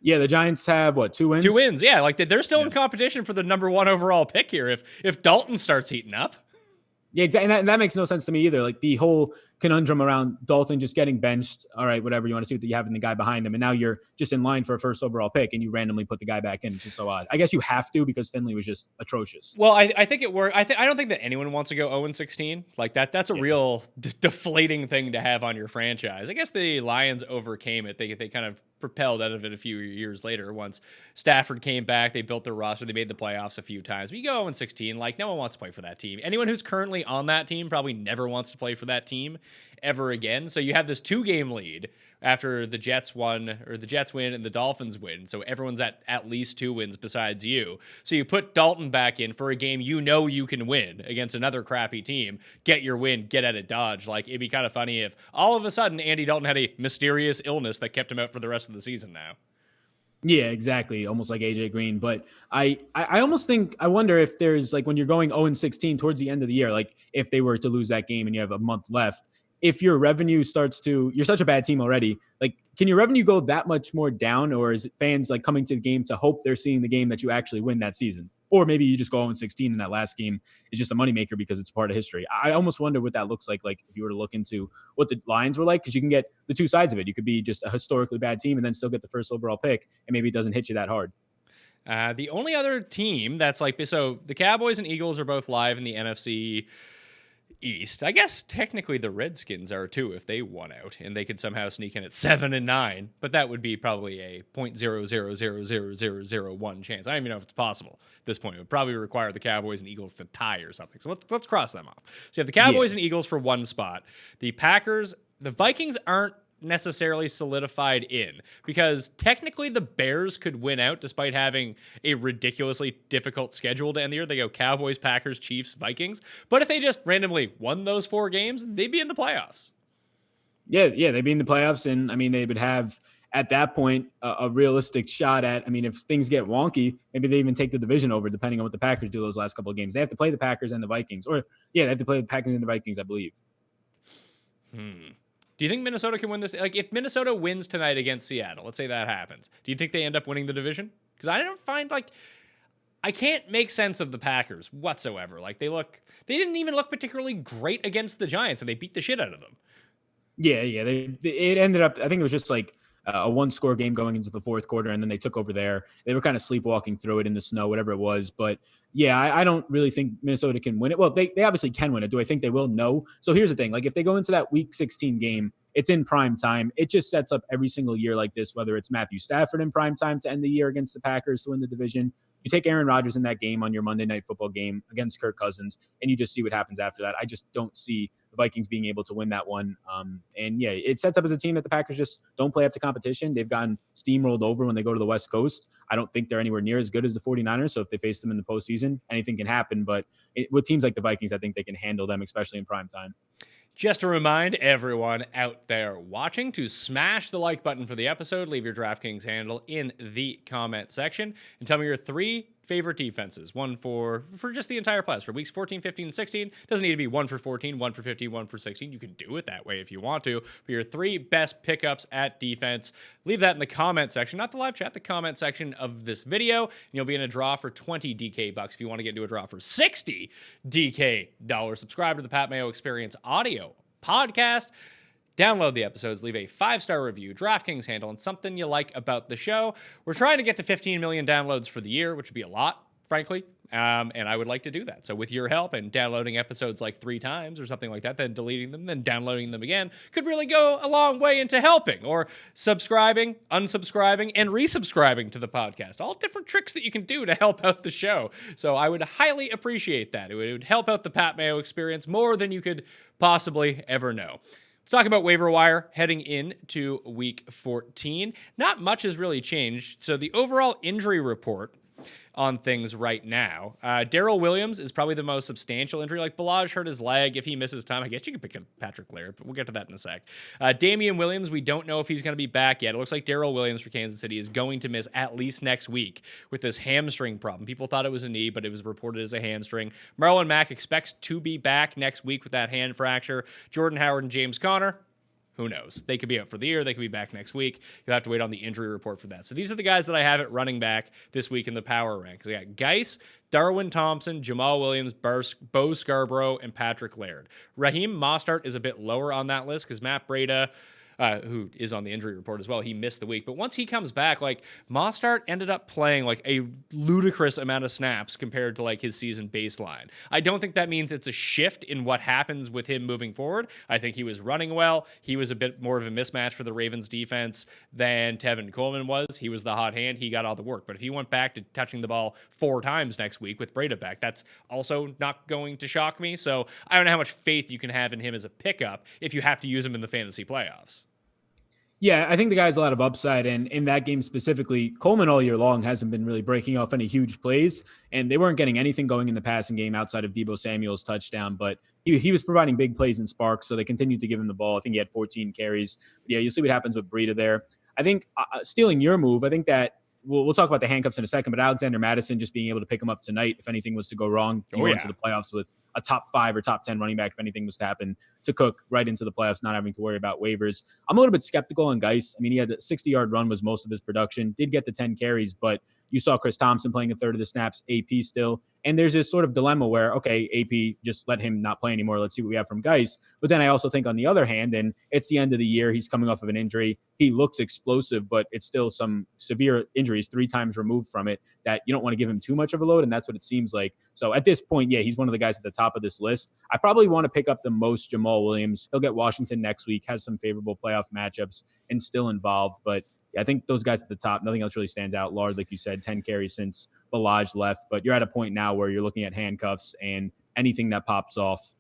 Yeah, the Giants have what, 2 wins? 2 wins, yeah. Like they're still in competition for the number 1 overall pick here. If Dalton starts heating up. Yeah, and that makes no sense to me either. Like the whole conundrum around Dalton just getting benched. All right, whatever, you want to see what you have in the guy behind him, and now you're just in line for a first overall pick, and you randomly put the guy back in. It's just so odd. I guess you have to because Finley was just atrocious. Well, I think it worked. I don't think that anyone wants to go 0-16 like that. That's a real deflating thing to have on your franchise. I guess the Lions overcame it. They kind of propelled out of it a few years later. Once Stafford came back, they built their roster. They made the playoffs a few times. But you go 0-16, like no one wants to play for that team. Anyone who's currently on that team probably never wants to play for that team ever again. So you have this 2-game lead after the Jets win and the Dolphins win. So everyone's at least 2 wins besides you. So you put Dalton back in for a game you know you can win against another crappy team. Get your win, get out of Dodge. Like it'd be kind of funny if all of a sudden Andy Dalton had a mysterious illness that kept him out for the rest of the season now. Yeah, exactly. Almost like AJ Green. But I wonder if there's like when you're going 0-16 towards the end of the year, like if they were to lose that game and you have a month left, if your revenue you're such a bad team already, like can your revenue go that much more down, or is it fans like coming to the game to hope they're seeing the game that you actually win that season? Or maybe you just go 0-16 and that last game is just a moneymaker because it's part of history. I almost wonder what that looks like if you were to look into what the Lions were like, because you can get the 2 sides of it. You could be just a historically bad team and then still get the first overall pick, and maybe it doesn't hit you that hard. The only other team that's like, so the Cowboys and Eagles are both live in the NFC East. I guess technically the Redskins are too if they won out and they could somehow sneak in at 7-9, but that would be probably a 0.000001 chance. I don't even know if it's possible at this point. It would probably require the Cowboys and Eagles to tie or something. So let's cross them off. So you have the Cowboys and Eagles for 1 spot. The Packers, the Vikings aren't necessarily solidified in because technically the Bears could win out despite having a ridiculously difficult schedule to end the year. They go Cowboys, Packers, Chiefs, Vikings. But if they just randomly won those 4 games, they'd be in the playoffs. Yeah, they'd be in the playoffs. And I mean, they would have at that point a realistic shot at, I mean, if things get wonky, maybe they even take the division over depending on what the Packers do those last couple of games. They have to play the Packers and the Vikings, they have to play the Packers and the Vikings, I believe. Do you think Minnesota can win this? Like, if Minnesota wins tonight against Seattle, let's say that happens, do you think they end up winning the division? Because I don't find, I can't make sense of the Packers whatsoever. Like, they didn't even look particularly great against the Giants, and they beat the shit out of them. Yeah. It ended up, I think it was just like a 1-score game going into the 4th quarter, and then they took over there. They were kind of sleepwalking through it in the snow, whatever it was. But yeah, I don't really think Minnesota can win it. Well, they obviously can win it. Do I think they will? No. So here's the thing. Like if they go into that Week 16 game, it's in prime time. It just sets up every single year like this, whether it's Matthew Stafford in prime time to end the year against the Packers to win the division. You take Aaron Rodgers in that game on your Monday Night Football game against Kirk Cousins, and you just see what happens after that. I just don't see the Vikings being able to win that one. And yeah, it sets up as a team that the Packers just don't play up to competition. They've gotten steamrolled over when they go to the West Coast. I don't think they're anywhere near as good as the 49ers. So if they face them in the postseason, anything can happen. But with teams like the Vikings, I think they can handle them, especially in prime time. Just to remind everyone out there watching to smash the like button for the episode, leave your DraftKings handle in the comment section, and tell me your 3 favorite defenses. One for just the entire playoffs for weeks 14, 15, and 16. Doesn't need to be 1 for 14, 1 for 15, 1 for 16. You can do it that way if you want to. But your 3 best pickups at defense, leave that in the comment section, not the live chat, the comment section of this video. And you'll be in a draw for 20 DK bucks if you want to get into a draw for 60 DK dollars. Subscribe to the Pat Mayo Experience audio podcast. Download the episodes, leave a 5-star review, DraftKings handle, and something you like about the show. We're trying to get to 15 million downloads for the year, which would be a lot, frankly. And I would like to do that. So with your help and downloading episodes like 3 times or something like that, then deleting them, then downloading them again, could really go a long way into helping, or subscribing, unsubscribing, and resubscribing to the podcast. All different tricks that you can do to help out the show. So I would highly appreciate that. It would help out the Pat Mayo experience more than you could possibly ever know. Let's talk about waiver wire heading into week 14. Not much has really changed. So the overall injury report on things right now. Darrell Williams is probably the most substantial injury. Like Balaj hurt his leg. If he misses time, I guess you could pick up Patrick Laird, but we'll get to that in a sec. Damian Williams, we don't know if he's going to be back yet. It looks like Darrell Williams for Kansas City is going to miss at least next week with this hamstring problem. People thought it was a knee, but it was reported as a hamstring. Marlon Mack expects to be back next week with that hand fracture. Jordan Howard and James Conner, who knows? They could be out for the year. They could be back next week. You'll have to wait on the injury report for that. So these are the guys that I have at running back this week in the power ranks. I got Geis, Darwin Thompson, Jamal Williams, Bo Scarborough, and Patrick Laird. Raheem Mostert is a bit lower on that list because Matt Breida, who is on the injury report as well, he missed the week. But once he comes back, like Mostert ended up playing like a ludicrous amount of snaps compared to like his season baseline. I don't think that means it's a shift in what happens with him moving forward. I think he was running well. He was a bit more of a mismatch for the Ravens defense than Tevin Coleman was. He was the hot hand. He got all the work. But if he went back to touching the ball 4 times next week with Breida back, that's also not going to shock me. So I don't know how much faith you can have in him as a pickup if you have to use him in the fantasy playoffs. Yeah, I think the guy has a lot of upside, and in that game specifically, Coleman all year long hasn't been really breaking off any huge plays, and they weren't getting anything going in the passing game outside of Deebo Samuel's touchdown, but he was providing big plays in sparks, so they continued to give him the ball. I think he had 14 carries. But yeah, you'll see what happens with Breida there. I think stealing your move, I think that we'll talk about the handcuffs in a second, but Alexander Mattison just being able to pick him up tonight if anything was to go wrong, you go into the playoffs with a top 5 or top 10 running back if anything was to happen to Cook right into the playoffs, not having to worry about waivers. I'm a little bit skeptical on Geis. I mean, he had a 60-yard run was most of his production, did get the 10 carries, but you saw Chris Thompson playing a third of the snaps, AP still. And there's this sort of dilemma where, okay, AP, just let him not play anymore. Let's see what we have from Geis. But then I also think on the other hand, and it's the end of the year, he's coming off of an injury. He looks explosive, but it's still some severe injuries 3 times removed from it that you don't want to give him too much of a load. And that's what it seems like. So at this point, yeah, he's one of the guys at the top of this list. I probably want to pick up the most Jamal Williams. He'll get Washington next week, has some favorable playoff matchups and still involved. But I think those guys at the top, nothing else really stands out. Lard, like you said, 10 carries since Balaj left. But you're at a point now where you're looking at handcuffs, and anything that pops off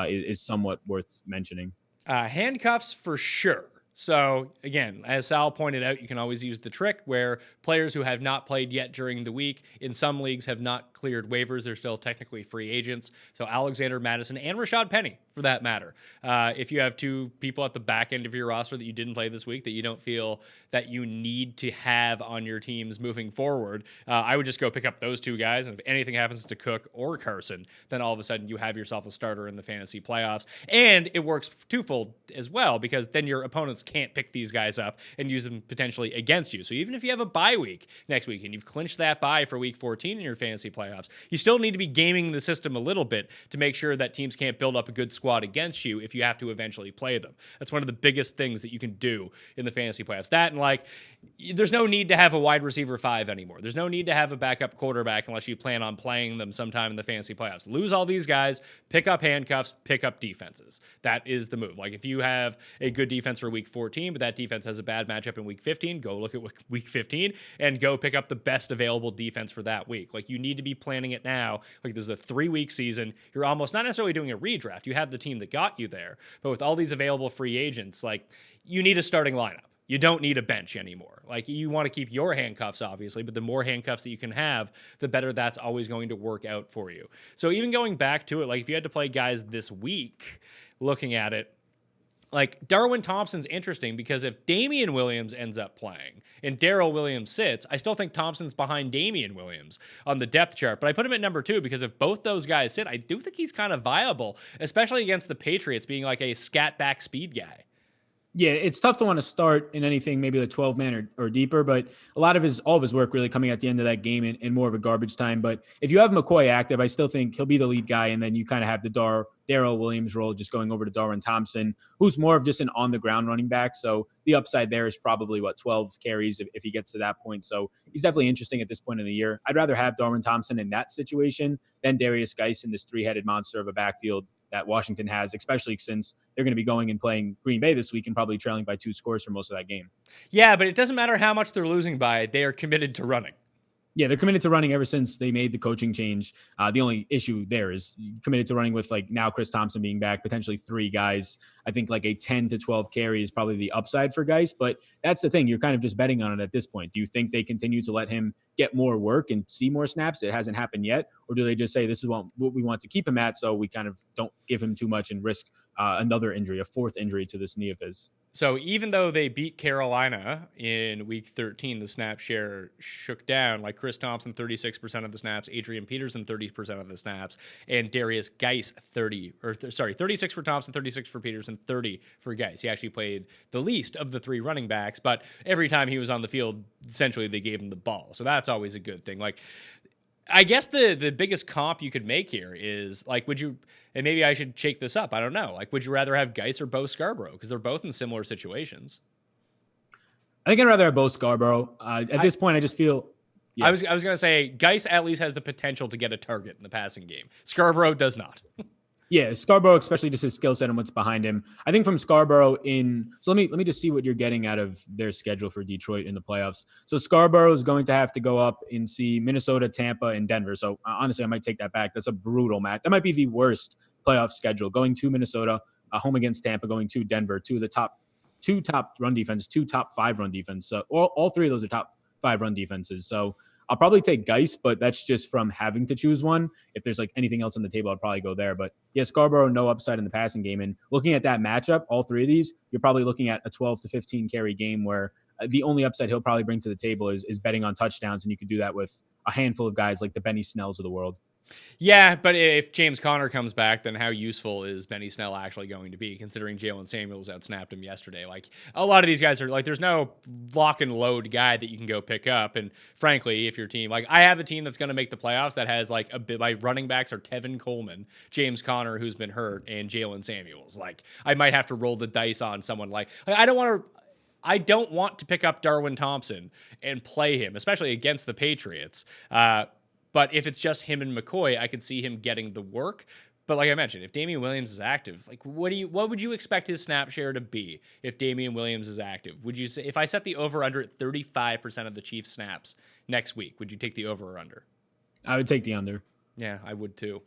is somewhat worth mentioning. Handcuffs for sure. So, again, as Sal pointed out, you can always use the trick where players who have not played yet during the week in some leagues have not cleared waivers. They're still technically free agents. So Alexander Mattison and Rashad Penny, for that matter. If you have 2 people at the back end of your roster that you didn't play this week that you don't feel that you need to have on your teams moving forward, I would just go pick up those 2 guys. And if anything happens to Cook or Carson, then all of a sudden you have yourself a starter in the fantasy playoffs. And it works twofold as well, because then your opponents can't pick these guys up and use them potentially against you. So even if you have a bye week next week and you've clinched that bye for week 14 in your fantasy playoffs, you still need to be gaming the system a little bit to make sure that teams can't build up a good squad against you if you have to eventually play them. That's one of the biggest things that you can do in the fantasy playoffs. That and like, there's no need to have a wide receiver 5 anymore. There's no need to have a backup quarterback unless you plan on playing them sometime in the fantasy playoffs. Lose all these guys, pick up handcuffs, pick up defenses. That is the move. Like if you have a good defense for week 14, but that defense has a bad matchup in week 15, go look at week 15 and go pick up the best available defense for that week. Like you need to be planning it now. Like this is a 3-week season. You're almost not necessarily doing a redraft. You have the team that got you there, but with all these available free agents, like you need a starting lineup. You don't need a bench anymore. Like you want to keep your handcuffs, obviously, but the more handcuffs that you can have, the better that's always going to work out for you. So even going back to it, like if you had to play guys this week, looking at it, like Darwin Thompson's interesting because if Damian Williams ends up playing and Darrell Williams sits, I still think Thompson's behind Damian Williams on the depth chart. But I put him at number 2 because if both those guys sit, I do think he's kind of viable, especially against the Patriots being like a scat back speed guy. Yeah, it's tough to want to start in anything maybe like 12 man or deeper, but a lot of all of his work really coming at the end of that game in more of a garbage time. But if you have McCoy active, I still think he'll be the lead guy. And then you kind of have the Darrell Williams role just going over to Darwin Thompson, who's more of just an on the ground running back. So the upside there is probably 12 carries if he gets to that point. So he's definitely interesting at this point in the year. I'd rather have Darwin Thompson in that situation than Darius Geis in this three-headed monster of a backfield that Washington has, especially since they're going to be going and playing Green Bay this week and probably trailing by 2 scores for most of that game. Yeah, but it doesn't matter how much they're losing by. They are committed to running. Yeah, they're committed to running ever since they made the coaching change. The only issue there is committed to running with now Chris Thompson being back, potentially 3 guys. I think a 10 to 12 carry is probably the upside for Geis, but that's the thing. You're kind of just betting on it at this point. Do you think they continue to let him get more work and see more snaps? It hasn't happened yet. Or do they just say, this is what we want to keep him at, so we kind of don't give him too much and risk another injury, a 4th injury to this knee of his? So even though they beat Carolina in week 13, the snap share shook down. Chris Thompson, 36% of the snaps, Adrian Peterson, 30% of the snaps, and Darius Geis, 36 for Thompson, 36 for Peterson, 30 for Geis. He actually played the least of the 3 running backs, but every time he was on the field, essentially they gave him the ball. So that's always a good thing. I guess the biggest comp you could make here is would you, and maybe I should shake this up, I don't know, would you rather have Geis or Bo Scarborough? Because they're both in similar situations. I think I'd rather have Bo Scarborough. At this point, I just feel. Yeah. I was going to say Geis at least has the potential to get a target in the passing game. Scarborough does not. Yeah, Scarborough, especially just his skill set and what's behind him. I think from Scarborough so let me just see what you're getting out of their schedule for Detroit in the playoffs. So Scarborough is going to have to go up and see Minnesota, Tampa, and Denver. So honestly, I might take that back. That's a brutal match. That might be the worst playoff schedule. Going to Minnesota, home against Tampa, going to Denver, 2 of the top run defense, 2 top 5 run defense. So all 3 of those are top 5 run defenses. So I'll probably take Geis, but that's just from having to choose one. If there's anything else on the table, I'd probably go there. But yeah, Scarborough, no upside in the passing game. And looking at that matchup, all 3 of these, you're probably looking at a 12 to 15 carry game where the only upside he'll probably bring to the table is betting on touchdowns. And you could do that with a handful of guys like the Benny Snells of the world. Yeah, but if James Conner comes back, then how useful is Benny Snell actually going to be, considering Jalen Samuels outsnapped him yesterday? A lot of these guys are there's no lock and load guy that you can go pick up. And frankly, if your team, I have a team that's going to make the playoffs that has my running backs are Tevin Coleman, James Conner, who's been hurt, and Jalen Samuels. I might have to roll the dice on someone I don't want to pick up Darwin Thompson and play him, especially against the Patriots. But if it's just him and McCoy, I could see him getting the work. But like I mentioned, if Damian Williams is active, what would you expect his snap share to be if Damian Williams is active? Would you say, if I set the over under at 35% of the Chiefs snaps next week, would you take the over or under? I would take the under. Yeah, I would too.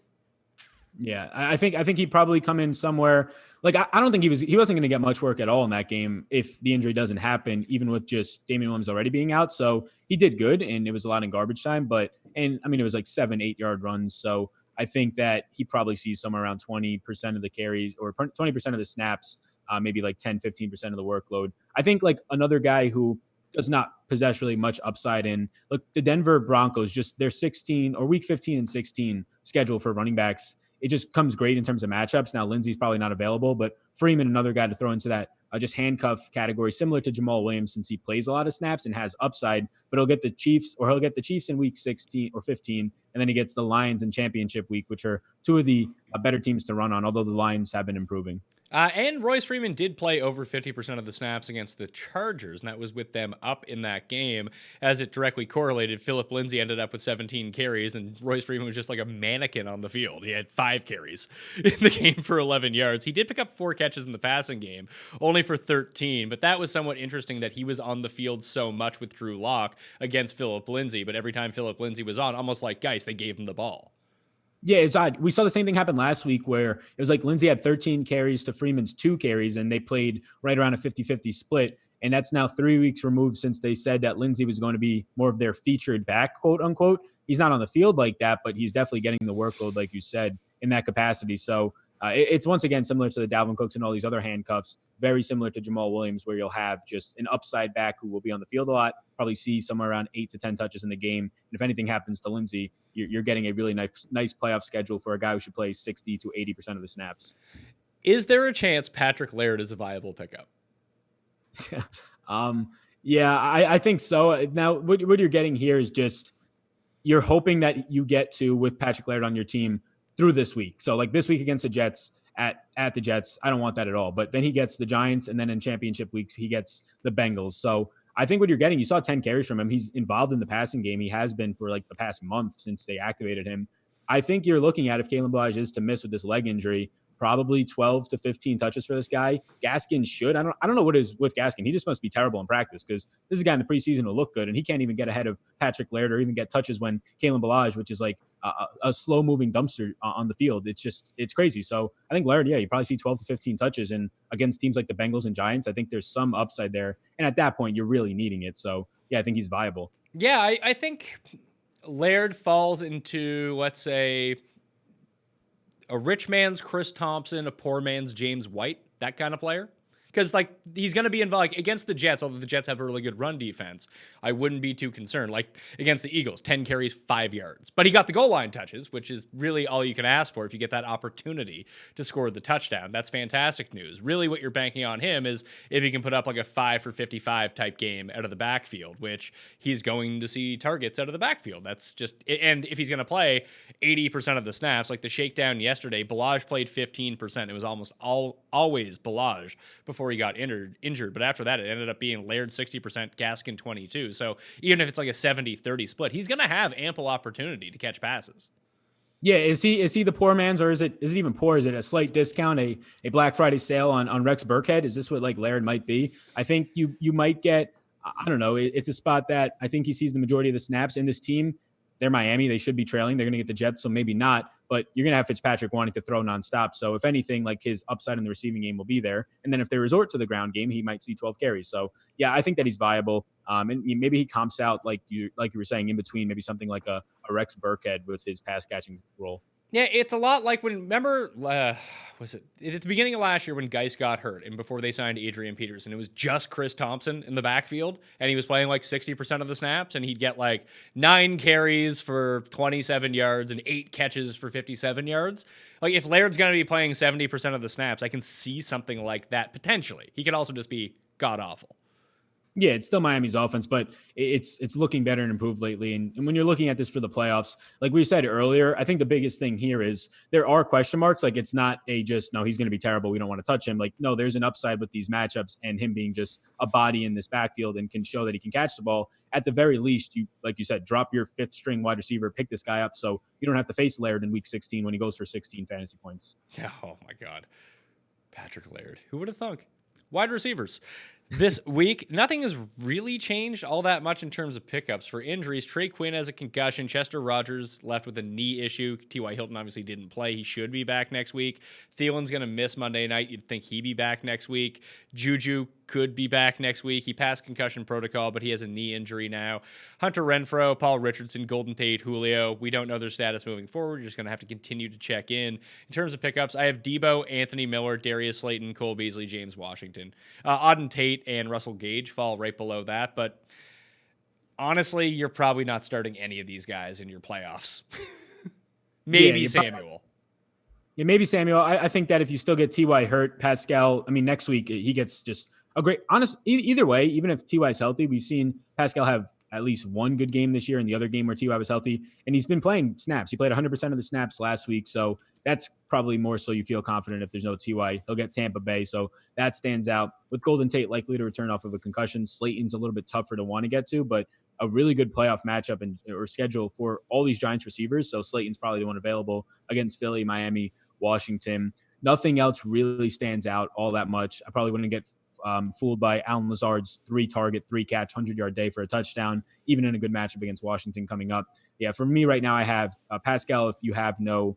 Yeah, I think he'd probably come in somewhere. I don't think he wasn't going to get much work at all in that game if the injury doesn't happen, even with just Damian Williams already being out. So he did good, and it was a lot in garbage time. It was 7-8 yard runs. So I think that he probably sees somewhere around 20% of the carries or 20% of the snaps, maybe 10, 15% of the workload. I think another guy who does not possess really much upside in the Denver Broncos, just their 16 or week 15 and 16 schedule for running backs. It just comes great in terms of matchups. Now, Lindsey's probably not available, but Freeman, another guy to throw into that just handcuff category, similar to Jamal Williams, since he plays a lot of snaps and has upside, but he'll get the Chiefs in week 16 or 15, and then he gets the Lions in championship week, which are 2 of the better teams to run on, although the Lions have been improving. And Royce Freeman did play over 50% of the snaps against the Chargers, and that was with them up in that game. As it directly correlated, Phillip Lindsay ended up with 17 carries, and Royce Freeman was just like a mannequin on the field. He had 5 carries in the game for 11 yards. He did pick up 4 catches in the passing game, only for 13, but that was somewhat interesting that he was on the field so much with Drew Lock against Phillip Lindsay, but every time Phillip Lindsay was on, almost like Geis, they gave him the ball. Yeah, it's odd. We saw the same thing happen last week where it was Lindsay had 13 carries to Freeman's 2 carries, and they played right around a 50-50 split. And that's now 3 weeks removed since they said that Lindsay was going to be more of their featured back, quote unquote. He's not on the field like that, but he's definitely getting the workload, like you said, in that capacity. So it's once again similar to the Dalvin Cooks and all these other handcuffs, very similar to Jamal Williams, where you'll have just an upside back who will be on the field a lot, probably see somewhere around 8 to 10 touches in the game. And if anything happens to Lindsay, you're getting a really nice playoff schedule for a guy who should play 60 to 80% of the snaps. Is there a chance Patrick Laird is a viable pickup? um, yeah, I think so. Now, what you're getting here is just you're hoping that you get to with Patrick Laird on your team through this week. So like this week against the Jets at the Jets, I don't want that at all. But then he gets the Giants, and then in championship weeks he gets the Bengals. So I think what you're getting, you saw 10 carries from him. He's involved in the passing game. He has been for like the past month since they activated him. I think you're looking at, if Kalen Ballage is to miss with this leg injury, probably 12 to 15 touches for this guy. Gaskin should. I don't know what is with Gaskin. He just must be terrible in practice, because this is a guy in the preseason will look good, and he can't even get ahead of Patrick Laird or even get touches when Kalen Ballage, which is like a slow moving dumpster on the field. It's crazy. So I think Laird, yeah, you probably see 12 to 15 touches, and against teams like the Bengals and Giants, I think there's some upside there. And at that point, you're really needing it. So yeah, I think he's viable. Yeah, I think Laird falls into, let's say, a rich man's Chris Thompson, a poor man's James White, that kind of player. Because, like, he's going to be involved, like, against the Jets, although the Jets have a really good run defense, I wouldn't be too concerned. Like, against the Eagles, 10 carries, 5 yards. But he got the goal line touches, which is really all you can ask for if you get that opportunity to score the touchdown. That's fantastic news. Really what you're banking on him is if he can put up, like, a 5 for 55 type game out of the backfield, which he's going to see targets out of the backfield. That's just, and if he's going to play 80% of the snaps, like the shakedown yesterday, Ballage played 15%. It was almost always Ballage before he got injured. But after that, it ended up being Laird 60%, Gaskin 22. So even if it's like a 70-30 split, he's going to have ample opportunity to catch passes. Yeah, is he the poor man's, or is it even poor? Is it a slight discount, a Black Friday sale on Rex Burkhead? Is this what like Laird might be? I think you might get, I don't know, it's a spot that I think he sees the majority of the snaps in this team. They're Miami. They should be trailing. They're going to get the Jets, so maybe not. But you're going to have Fitzpatrick wanting to throw nonstop. So if anything, like his upside in the receiving game will be there. And then if they resort to the ground game, he might see 12 carries. So yeah, I think that he's viable. And maybe he comps out like you were saying in between, maybe something like a Rex Burkhead with his pass catching role. Yeah, it's a lot like when, remember, was it at the beginning of last year when Geis got hurt and before they signed Adrian Peterson, it was just Chris Thompson in the backfield and he was playing like 60% of the snaps and he'd get like 9 carries for 27 yards and 8 catches for 57 yards. Like if Laird's going to be playing 70% of the snaps, I can see something like that potentially. He could also just be god-awful. Yeah, it's still Miami's offense, but it's looking better and improved lately. And when you're looking at this for the playoffs, like we said earlier, I think the biggest thing here is there are question marks. Like it's not no, he's going to be terrible, we don't want to touch him. Like, no, there's an upside with these matchups and him being just a body in this backfield and can show that he can catch the ball. At the very least, you, like you said, drop your 5th string wide receiver, pick this guy up so you don't have to face Laird in week 16 when he goes for 16 fantasy points. Oh my God. Patrick Laird. Who would have thunk? Wide receivers. This week, nothing has really changed all that much in terms of pickups. For injuries, Trey Quinn has a concussion. Chester Rogers left with a knee issue. T.Y. Hilton obviously didn't play. He should be back next week. Thielen's going to miss Monday night. You'd think he'd be back next week. Juju could be back next week. He passed concussion protocol, but he has a knee injury now. Hunter Renfrow, Paul Richardson, Golden Tate, Julio. We don't know their status moving forward. You're just going to have to continue to check in. In terms of pickups, I have Debo, Anthony Miller, Darius Slayton, Cole Beasley, James Washington. Auden Tate and Russell Gage fall right below that, but honestly, you're probably not starting any of these guys in your playoffs. Maybe Samuel. Yeah, maybe Samuel. I think that if you still get T.Y. hurt, Pascal, I mean, next week he gets just a great, honest, either way, even if T.Y. is healthy, we've seen Pascal have at least one good game this year and the other game where T.Y. was healthy, and he's been playing snaps. He played 100% of the snaps last week, so that's probably more so you feel confident if there's no T.Y. He'll get Tampa Bay, so that stands out. With Golden Tate likely to return off of a concussion, Slayton's a little bit tougher to want to get to, but a really good playoff matchup or schedule for all these Giants receivers, so Slayton's probably the one available against Philly, Miami, Washington. Nothing else really stands out all that much. I probably wouldn't get fooled by Allen Lazard's 3-target, 3-catch, 100-yard day for a touchdown, even in a good matchup against Washington coming up. Yeah, for me right now, I have Pascal. If you have no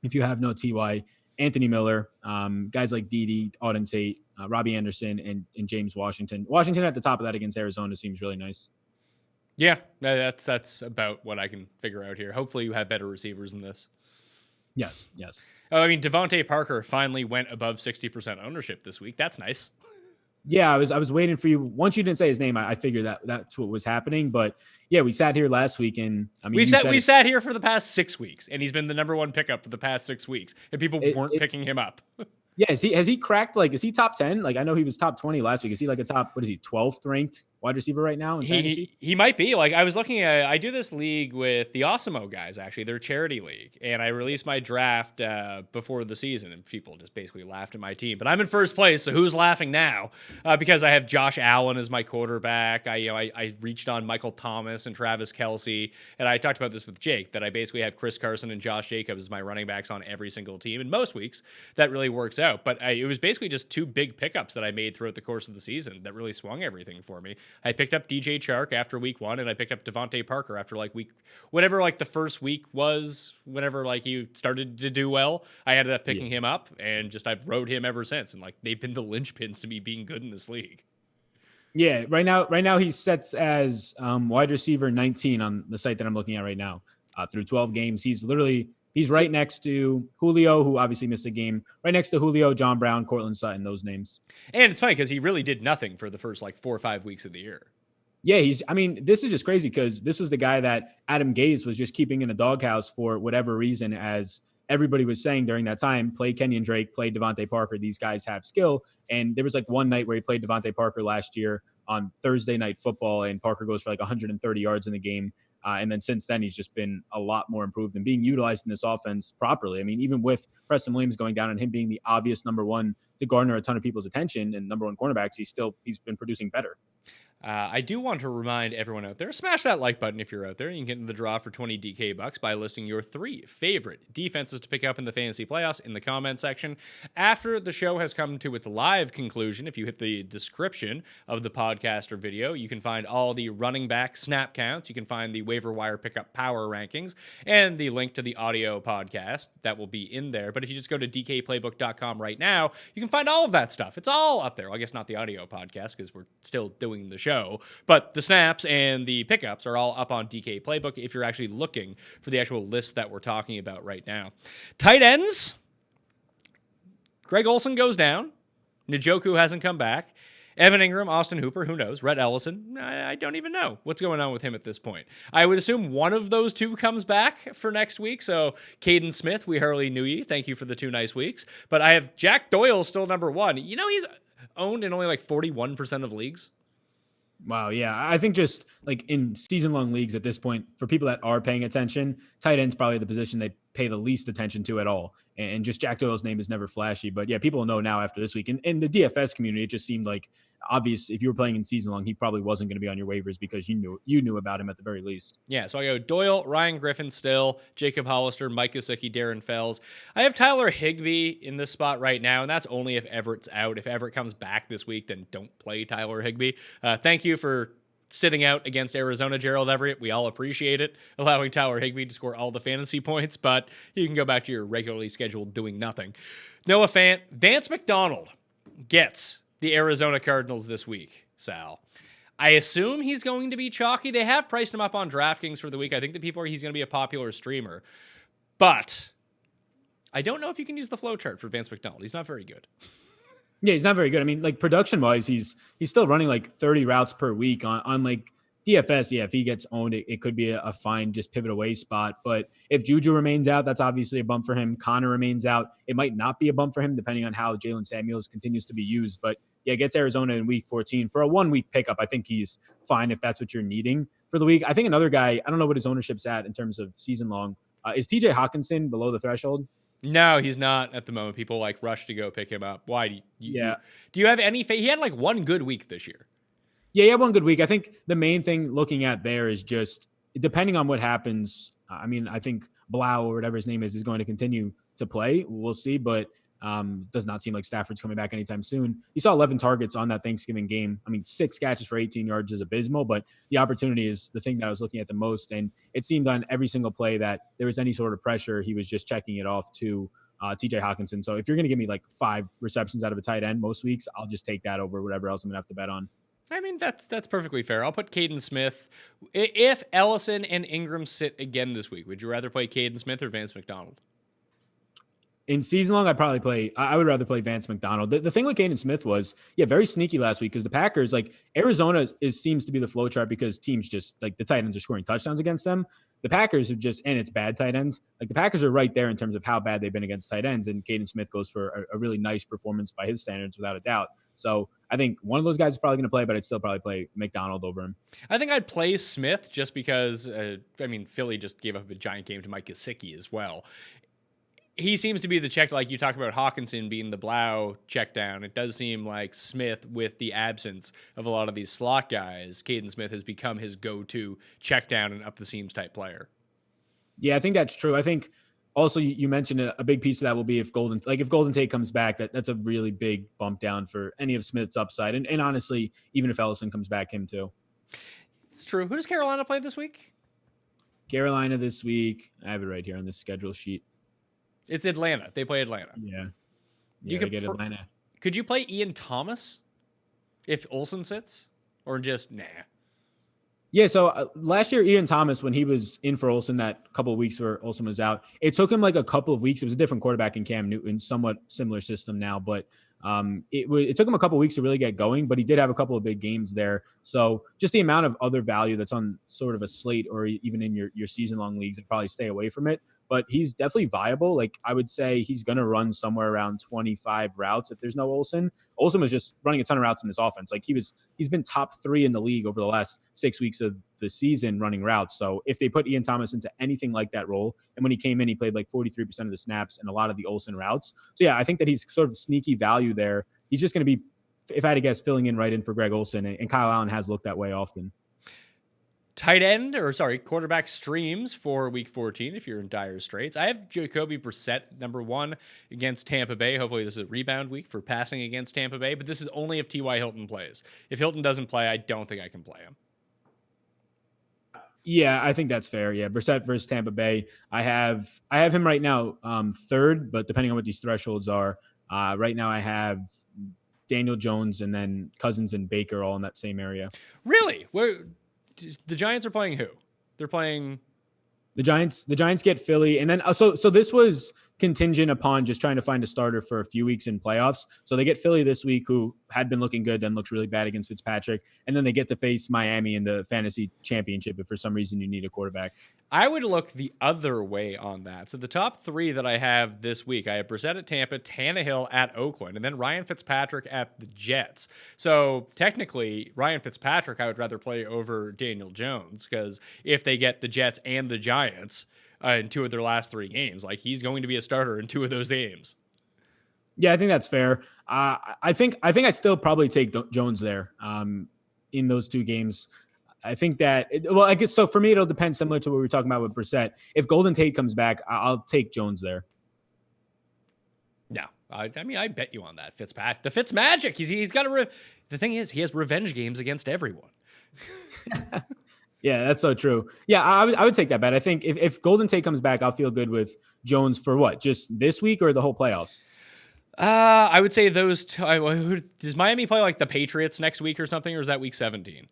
Ty, Anthony Miller, guys like Dede, Auden Tate, Robbie Anderson, and James Washington. Washington at the top of that against Arizona seems really nice. Yeah, that's about what I can figure out here. Hopefully, you have better receivers than this. Yes. Oh, I mean, Devontae Parker finally went above 60% ownership this week. That's nice. Yeah, I was waiting for you. Once you didn't say his name, I figured that's what was happening. But yeah, we sat here last week, and I mean, we sat here for the past 6 weeks, and he's been the number 1 pickup for the past 6 weeks, and people weren't picking him up. Yeah, has he cracked, like, is he top 10? Like, I know he was top 20 last week. Is he like a top, what is he, 12th ranked wide receiver right now in fantasy? He might be. Like, I was looking at, I do this league with the Osimo guys, actually. They're a charity league. And I released my draft before the season, and people just basically laughed at my team. But I'm in first place, so who's laughing now? Because I have Josh Allen as my quarterback. I reached on Michael Thomas and Travis Kelce. And I talked about this with Jake, that I basically have Chris Carson and Josh Jacobs as my running backs on every single team. And most weeks, that really works out. But it was basically just two big pickups that I made throughout the course of the season that really swung everything for me. I picked up DJ Chark after week 1, and I picked up Devontae Parker after like whatever like the first week was, whenever like he started to do well. I ended up picking him up, and just I've rode him ever since. And like they've been the linchpins to me being good in this league. Yeah, right now he sets as wide receiver 19 on the site that I'm looking at right now. Through 12 games, he's right next to Julio, who obviously missed a game. Right next to Julio, John Brown, Cortland Sutton, those names. And it's funny because he really did nothing for the first like 4 or 5 weeks of the year. Yeah, this is just crazy because this was the guy that Adam Gase was just keeping in a doghouse for whatever reason, as everybody was saying during that time. Play Kenyon Drake, play Devontae Parker. These guys have skill. And there was like one night where he played Devontae Parker last year on Thursday Night Football, and Parker goes for like 130 yards in the game. And then since then, he's just been a lot more improved and being utilized in this offense properly. I mean, even with Preston Williams going down and him being the obvious number one to garner a ton of people's attention and number one cornerbacks, he's been producing better. I do want to remind everyone out there, smash that like button if you're out there. You can get in the draw for 20 DK bucks by listing your 3 favorite defenses to pick up in the fantasy playoffs in the comment section. After the show has come to its live conclusion, if you hit the description of the podcast or video, you can find all the running back snap counts. You can find the waiver wire pickup power rankings and the link to the audio podcast that will be in there. But if you just go to dkplaybook.com right now, you can find all of that stuff. It's all up there. Well, I guess not the audio podcast because we're still doing the show. But the snaps and the pickups are all up on DK Playbook if you're actually looking for the actual list that we're talking about right now. Tight ends. Greg Olsen goes down. Njoku hasn't come back. Evan Ingram, Austin Hooper, who knows? Rhett Ellison, I don't even know what's going on with him at this point. I would assume one of those two comes back for next week. So Caden Smith, we hardly knew you. Thank you for the 2 nice weeks. But I have Jack Doyle still number 1. You know, he's owned in only like 41% of leagues. Wow, yeah. I think just like in season-long leagues at this point, for people that are paying attention, tight end's probably the position they pay the least attention to at all. And just Jack Doyle's name is never flashy. But yeah, people know now after this week. In the DFS community, it just seemed like obvious if you were playing in season-long, he probably wasn't going to be on your waivers because you knew about him at the very least. Yeah, so I go Doyle, Ryan Griffin still, Jacob Hollister, Mike Gesicki, Darren Fells. I have Tyler Higbee in this spot right now, and that's only if Everett's out. If Everett comes back this week, then don't play Tyler Higbee. Thank you for sitting out against Arizona, Gerald Everett. We all appreciate it, allowing Tyler Higbee to score all the fantasy points, but you can go back to your regularly scheduled doing nothing. Noah Fant, Vance McDonald gets the Arizona Cardinals this week, Sal. I assume he's going to be chalky. They have priced him up on DraftKings for the week. I think he's going to be a popular streamer, but I don't know if you can use the flow chart for Vance McDonald. He's not very good. Yeah, he's not very good. I mean, like production-wise, he's still running like 30 routes per week on like DFS. Yeah, if he gets owned, it could be a fine just pivot away spot. But if Juju remains out, that's obviously a bump for him. Connor remains out, it might not be a bump for him depending on how Jalen Samuels continues to be used. But yeah, gets Arizona in week 14 for a 1-week pickup. I think he's fine if that's what you're needing for the week. I think another guy, I don't know what his ownership's at in terms of season long. Is TJ Hawkinson below the threshold? No, he's not at the moment. People like rush to go pick him up. Why do you do you have any faith? He had like one good week this year. Yeah, he had one good week. I think the main thing looking at there is just depending on what happens. I mean, I think Blau or whatever his name is going to continue to play. We'll see, but does not seem like Stafford's coming back anytime soon. He saw 11 targets on that Thanksgiving game. I mean, 6 catches for 18 yards is abysmal, but the opportunity is the thing that I was looking at the most. And it seemed on every single play that there was any sort of pressure, he was just checking it off to TJ Hawkinson. So if you're going to give me like 5 receptions out of a tight end most weeks, I'll just take that over whatever else I'm going to have to bet on. I mean, that's perfectly fair. I'll put Caden Smith. If Ellison and Ingram sit again this week, would you rather play Caden Smith or Vance McDonald? In season long, I would rather play Vance McDonald. The thing with Caden Smith was, very sneaky last week because the Packers, like Arizona seems to be the flow chart because teams just like the tight ends are scoring touchdowns against them. The Packers have and it's bad tight ends. Like the Packers are right there in terms of how bad they've been against tight ends. And Caden Smith goes for a really nice performance by his standards without a doubt. So I think one of those guys is probably going to play, but I'd still probably play McDonald over him. I think I'd play Smith just because, Philly just gave up a giant game to Mike Gesicki as well. He seems to be the check, like you talk about Hawkinson being the Blau check down. It does seem like Smith, with the absence of a lot of these slot guys, Caden Smith has become his go-to check down and up the seams type player. Yeah, I think that's true. I think also you mentioned a big piece of that will be if Golden Tate comes back, that's a really big bump down for any of Smith's upside. And honestly, even if Ellison comes back, him too. It's true. Who does Carolina play this week? Carolina this week. I have it right here on this schedule sheet. It's Atlanta. They play Atlanta. Yeah. You could get Atlanta. Could you play Ian Thomas if Olsen sits, or just nah? Yeah. So last year, Ian Thomas, when he was in for Olsen, that couple of weeks where Olsen was out, it took him like a couple of weeks. It was a different quarterback in Cam Newton, somewhat similar system now, but it took him a couple of weeks to really get going. But he did have a couple of big games there. So just the amount of other value that's on sort of a slate or even in your season long leagues, I'd probably stay away from it. But he's definitely viable. Like I would say he's going to run somewhere around 25 routes if there's no Olsen. Olsen was just running a ton of routes in this offense. Like he's been top 3 in the league over the last 6 weeks of the season running routes. So if they put Ian Thomas into anything like that role, and when he came in, he played like 43% of the snaps and a lot of the Olsen routes. So yeah, I think that he's sort of sneaky value there. He's just going to be, if I had to guess, filling in right in for Greg Olsen, and Kyle Allen has looked that way often. Quarterback streams for week 14 if you're in dire straits. I have Jacoby Brissett, number 1 against Tampa Bay. Hopefully this is a rebound week for passing against Tampa Bay, but this is only if T.Y. Hilton plays. If Hilton doesn't play, I don't think I can play him. Yeah, I think that's fair. Yeah, Brissett versus Tampa Bay. I have him right now 3rd, but depending on what these thresholds are, right now I have Daniel Jones and then Cousins and Baker all in that same area. Really? The Giants are playing who? They're playing the Giants. The Giants get Philly, and then so this was contingent upon just trying to find a starter for a few weeks in playoffs. So they get Philly this week, who had been looking good, then looks really bad against Fitzpatrick, and then they get to face Miami in the fantasy championship if for some reason you need a quarterback. I would look the other way on that. So the top 3 that I have this week, I have Brissett at Tampa, Tannehill at Oakland, and then Ryan Fitzpatrick at the Jets. So technically, Ryan Fitzpatrick I would rather play over Daniel Jones, because if they get the Jets and the Giants in 2 of their last 3 games, like he's going to be a starter in 2 of those games. Yeah, I think that's fair. I think I still probably take Jones there in those 2 games. I think that, I guess so for me, it'll depend similar to what we were talking about with Brissett. If Golden Tate comes back, I'll take Jones there. No, I bet you on that. Fitzpatrick, the Fitz magic. He's got the thing is, he has revenge games against everyone. Yeah, that's so true. Yeah, I would take that bet. I think if Golden Tate comes back, I'll feel good with Jones for what? Just this week or the whole playoffs? I would say those two. Does Miami play like the Patriots next week or something, or is that week 17?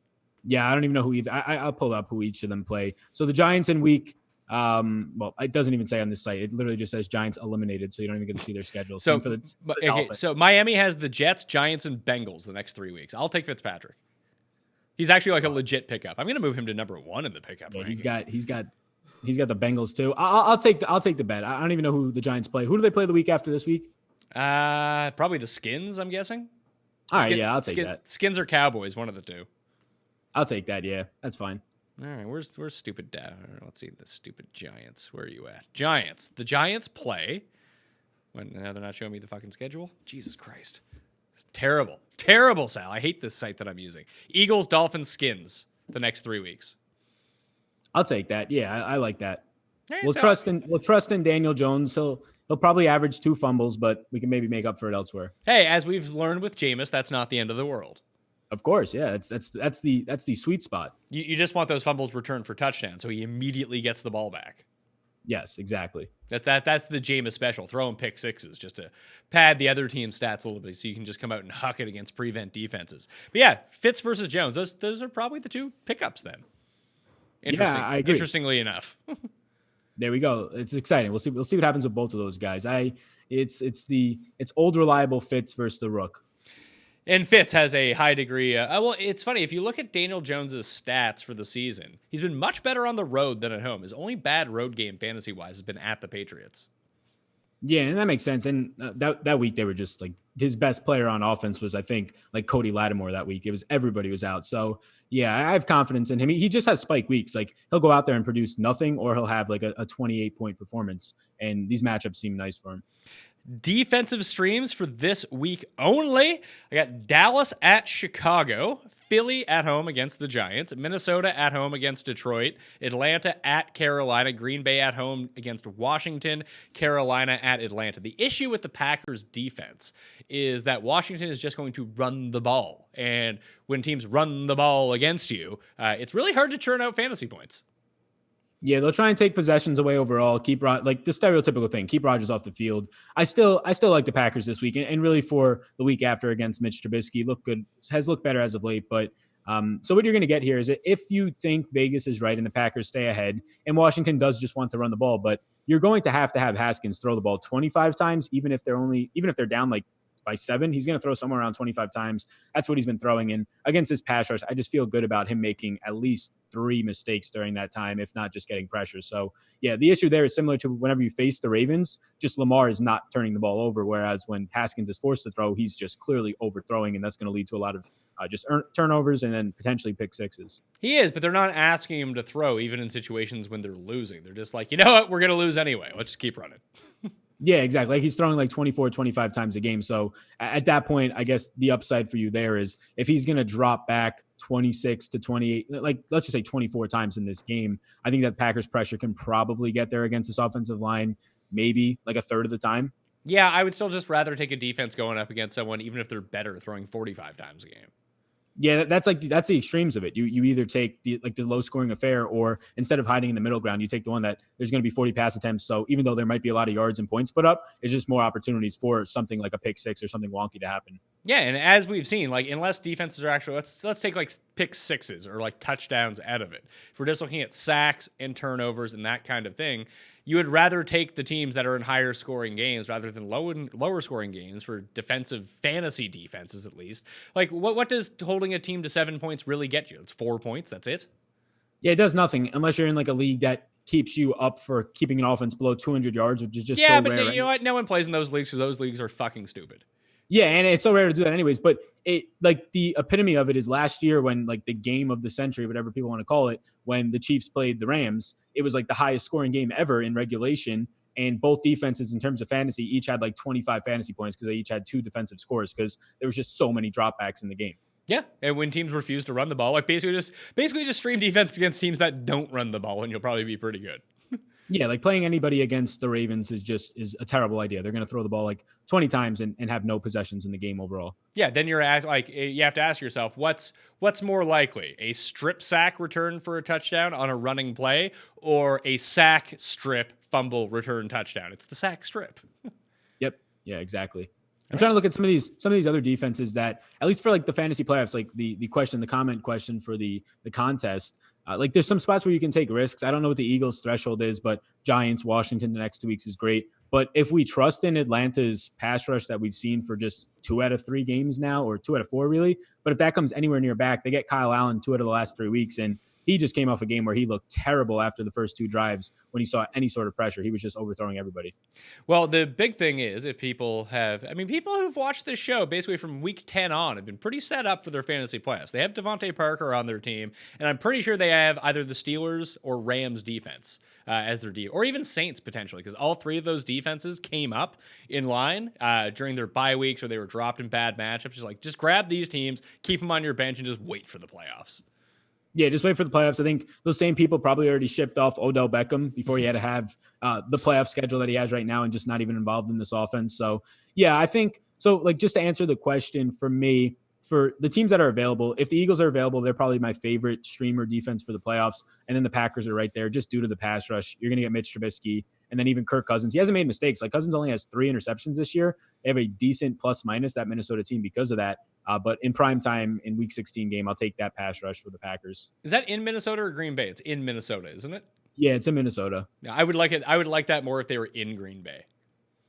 Yeah, I don't even know who either. I'll pull up who each of them play. So the Giants in week, it doesn't even say on this site. It literally just says Giants eliminated, so you don't even get to see their schedule. So so Miami has the Jets, Giants, and Bengals the next 3 weeks. I'll take Fitzpatrick. He's actually like a legit pickup. I'm going to move him to number 1 in the pickup. Yeah, he's got the Bengals too. I'll take the bet. I don't even know who the Giants play. Who do they play the week after this week? Probably the Skins, I'm guessing. All right, yeah, I'll take that. Skins or Cowboys, one of the 2. I'll take that. Yeah, that's fine. All right, where's stupid dad? Let's see the stupid Giants. Where are you at? Giants. The Giants play. Now they're not showing me the fucking schedule. Jesus Christ, it's terrible, Sal. I hate this site that I'm using. Eagles, Dolphins, Skins. The next 3 weeks. I'll take that. Yeah, I like that. Hey, we'll trust in Daniel Jones. He'll probably average 2 fumbles, but we can maybe make up for it elsewhere. Hey, as we've learned with Jameis, that's not the end of the world. Of course, yeah, that's the sweet spot. You just want those fumbles returned for touchdown, so he immediately gets the ball back. Yes, exactly. That's the Jameis special. Throw him pick 6s just to pad the other team's stats a little bit, so you can just come out and huck it against prevent defenses. But yeah, Fitz versus Jones. Those are probably the 2 pickups then. Interesting. Yeah, I agree. Interestingly enough. There we go. It's exciting. We'll see what happens with both of those guys. It's old reliable Fitz versus the Rook. And Fitz has a high degree. Well, it's funny. If you look at Daniel Jones's stats for the season, he's been much better on the road than at home. His only bad road game fantasy-wise has been at the Patriots. Yeah, and that makes sense. And that week they were just like his best player on offense was, I think, like Cody Lattimore that week. It was everybody was out. So yeah, I have confidence in him. He just has spike weeks. Like he'll go out there and produce nothing, or he'll have like a 28-point performance. And these matchups seem nice for him. Defensive streams for this week only. I got Dallas at Chicago, Philly at home against the Giants, Minnesota at home against Detroit, Atlanta at Carolina, Green Bay at home against Washington, Carolina at Atlanta. The issue with the Packers defense is that Washington is just going to run the ball. And when teams run the ball against you, it's really hard to churn out fantasy points. Yeah, they'll try and take possessions away overall. Keep like the stereotypical thing. Keep Rodgers off the field. I still like the Packers this week, and really for the week after against Mitch Trubisky, has looked better as of late. But so what you're going to get here is that if you think Vegas is right and the Packers stay ahead, and Washington does just want to run the ball, but you're going to have Haskins throw the ball 25 times, even if they're down like by 7, he's going to throw somewhere around 25 times. That's what he's been throwing. And against this pass rush, I just feel good about him making at least 3 mistakes during that time, if not just getting pressure. So yeah, the issue there is similar to whenever you face the Ravens, just Lamar is not turning the ball over. Whereas when Haskins is forced to throw, he's just clearly overthrowing. And that's going to lead to a lot of turnovers and then potentially pick sixes. He is, but they're not asking him to throw even in situations when they're losing. They're just like, you know what? We're going to lose anyway. Let's just keep running. Yeah, exactly. Like he's throwing like 24, 25 times a game. So at that point, I guess the upside for you there is if he's going to drop back 26 to 28, like let's just say 24 times in this game, I think that Packers pressure can probably get there against this offensive line, maybe like a third of the time. Yeah, I would still just rather take a defense going up against someone, even if they're better, throwing 45 times a game. Yeah, that's the extremes of it. You either take the low scoring affair, or instead of hiding in the middle ground, you take the one that there's going to be 40 pass attempts. So even though there might be a lot of yards and points put up, it's just more opportunities for something like a pick six or something wonky to happen. Yeah, and as we've seen, like unless defenses are actually let's take like pick sixes or like touchdowns out of it. If we're just looking at sacks and turnovers and that kind of thing, you would rather take the teams that are in higher scoring games rather than lower scoring games for defensive fantasy defenses, at least. Like what does holding a team to 7 points really get you? It's 4 points. That's it. Yeah, it does nothing unless you're in like a league that keeps you up for keeping an offense below 200 yards, which is just so rare. Yeah, but you know what? No one plays in those leagues because those leagues are fucking stupid. Yeah, and it's so rare to do that anyways. But it like the epitome of it is last year when like the game of the century, whatever people want to call it, when the Chiefs played the Rams, it was like the highest scoring game ever in regulation. And both defenses in terms of fantasy each had like 25 fantasy points because they each had 2 defensive scores because there was just so many dropbacks in the game. Yeah, and when teams refuse to run the ball, like basically just stream defense against teams that don't run the ball, and you'll probably be pretty good. Yeah, like playing anybody against the Ravens is a terrible idea. They're going to throw the ball like 20 times and have no possessions in the game overall. Yeah, then you have to ask yourself, what's more likely? A strip sack return for a touchdown on a running play or a sack strip fumble return touchdown? It's the sack strip. Yep. Yeah, exactly. I'm trying to look at some of these other defenses that, at least for like the fantasy playoffs, like the comment question for the contest, like there's some spots where you can take risks. I don't know what the Eagles threshold is, but Giants, Washington the next 2 weeks is great. But if we trust in Atlanta's pass rush that we've seen for just 2 out of 3 games now, or 2 out of 4 really, but if that comes anywhere near back, they get Kyle Allen 2 out of the last 3 weeks, and he just came off a game where he looked terrible after the first 2 drives when he saw any sort of pressure. He was just overthrowing everybody. Well, the big thing is if people who've watched this show basically from week 10 on have been pretty set up for their fantasy playoffs. They have Devontae Parker on their team, and I'm pretty sure they have either the Steelers or Rams defense as their D, or even Saints potentially, because all 3 of those defenses came up in line during their bye weeks or they were dropped in bad matchups. Just grab these teams, keep them on your bench, and just wait for the playoffs. Yeah, just wait for the playoffs. I think those same people probably already shipped off Odell Beckham before he had to have the playoff schedule that he has right now and just not even involved in this offense. So, yeah, I think so. Like, just to answer the question for me, for the teams that are available, if the Eagles are available, they're probably my favorite streamer defense for the playoffs. And then the Packers are right there just due to the pass rush. You're going to get Mitch Trubisky and then even Kirk Cousins. He hasn't made mistakes. Like Cousins only has 3 interceptions this year. They have a decent plus minus, that Minnesota team, because of that. But in prime time in week 16 game, I'll take that pass rush for the Packers. Is that in Minnesota or Green Bay? It's in Minnesota, isn't it? Yeah, it's in Minnesota. I would like it. I would like that more if they were in Green Bay.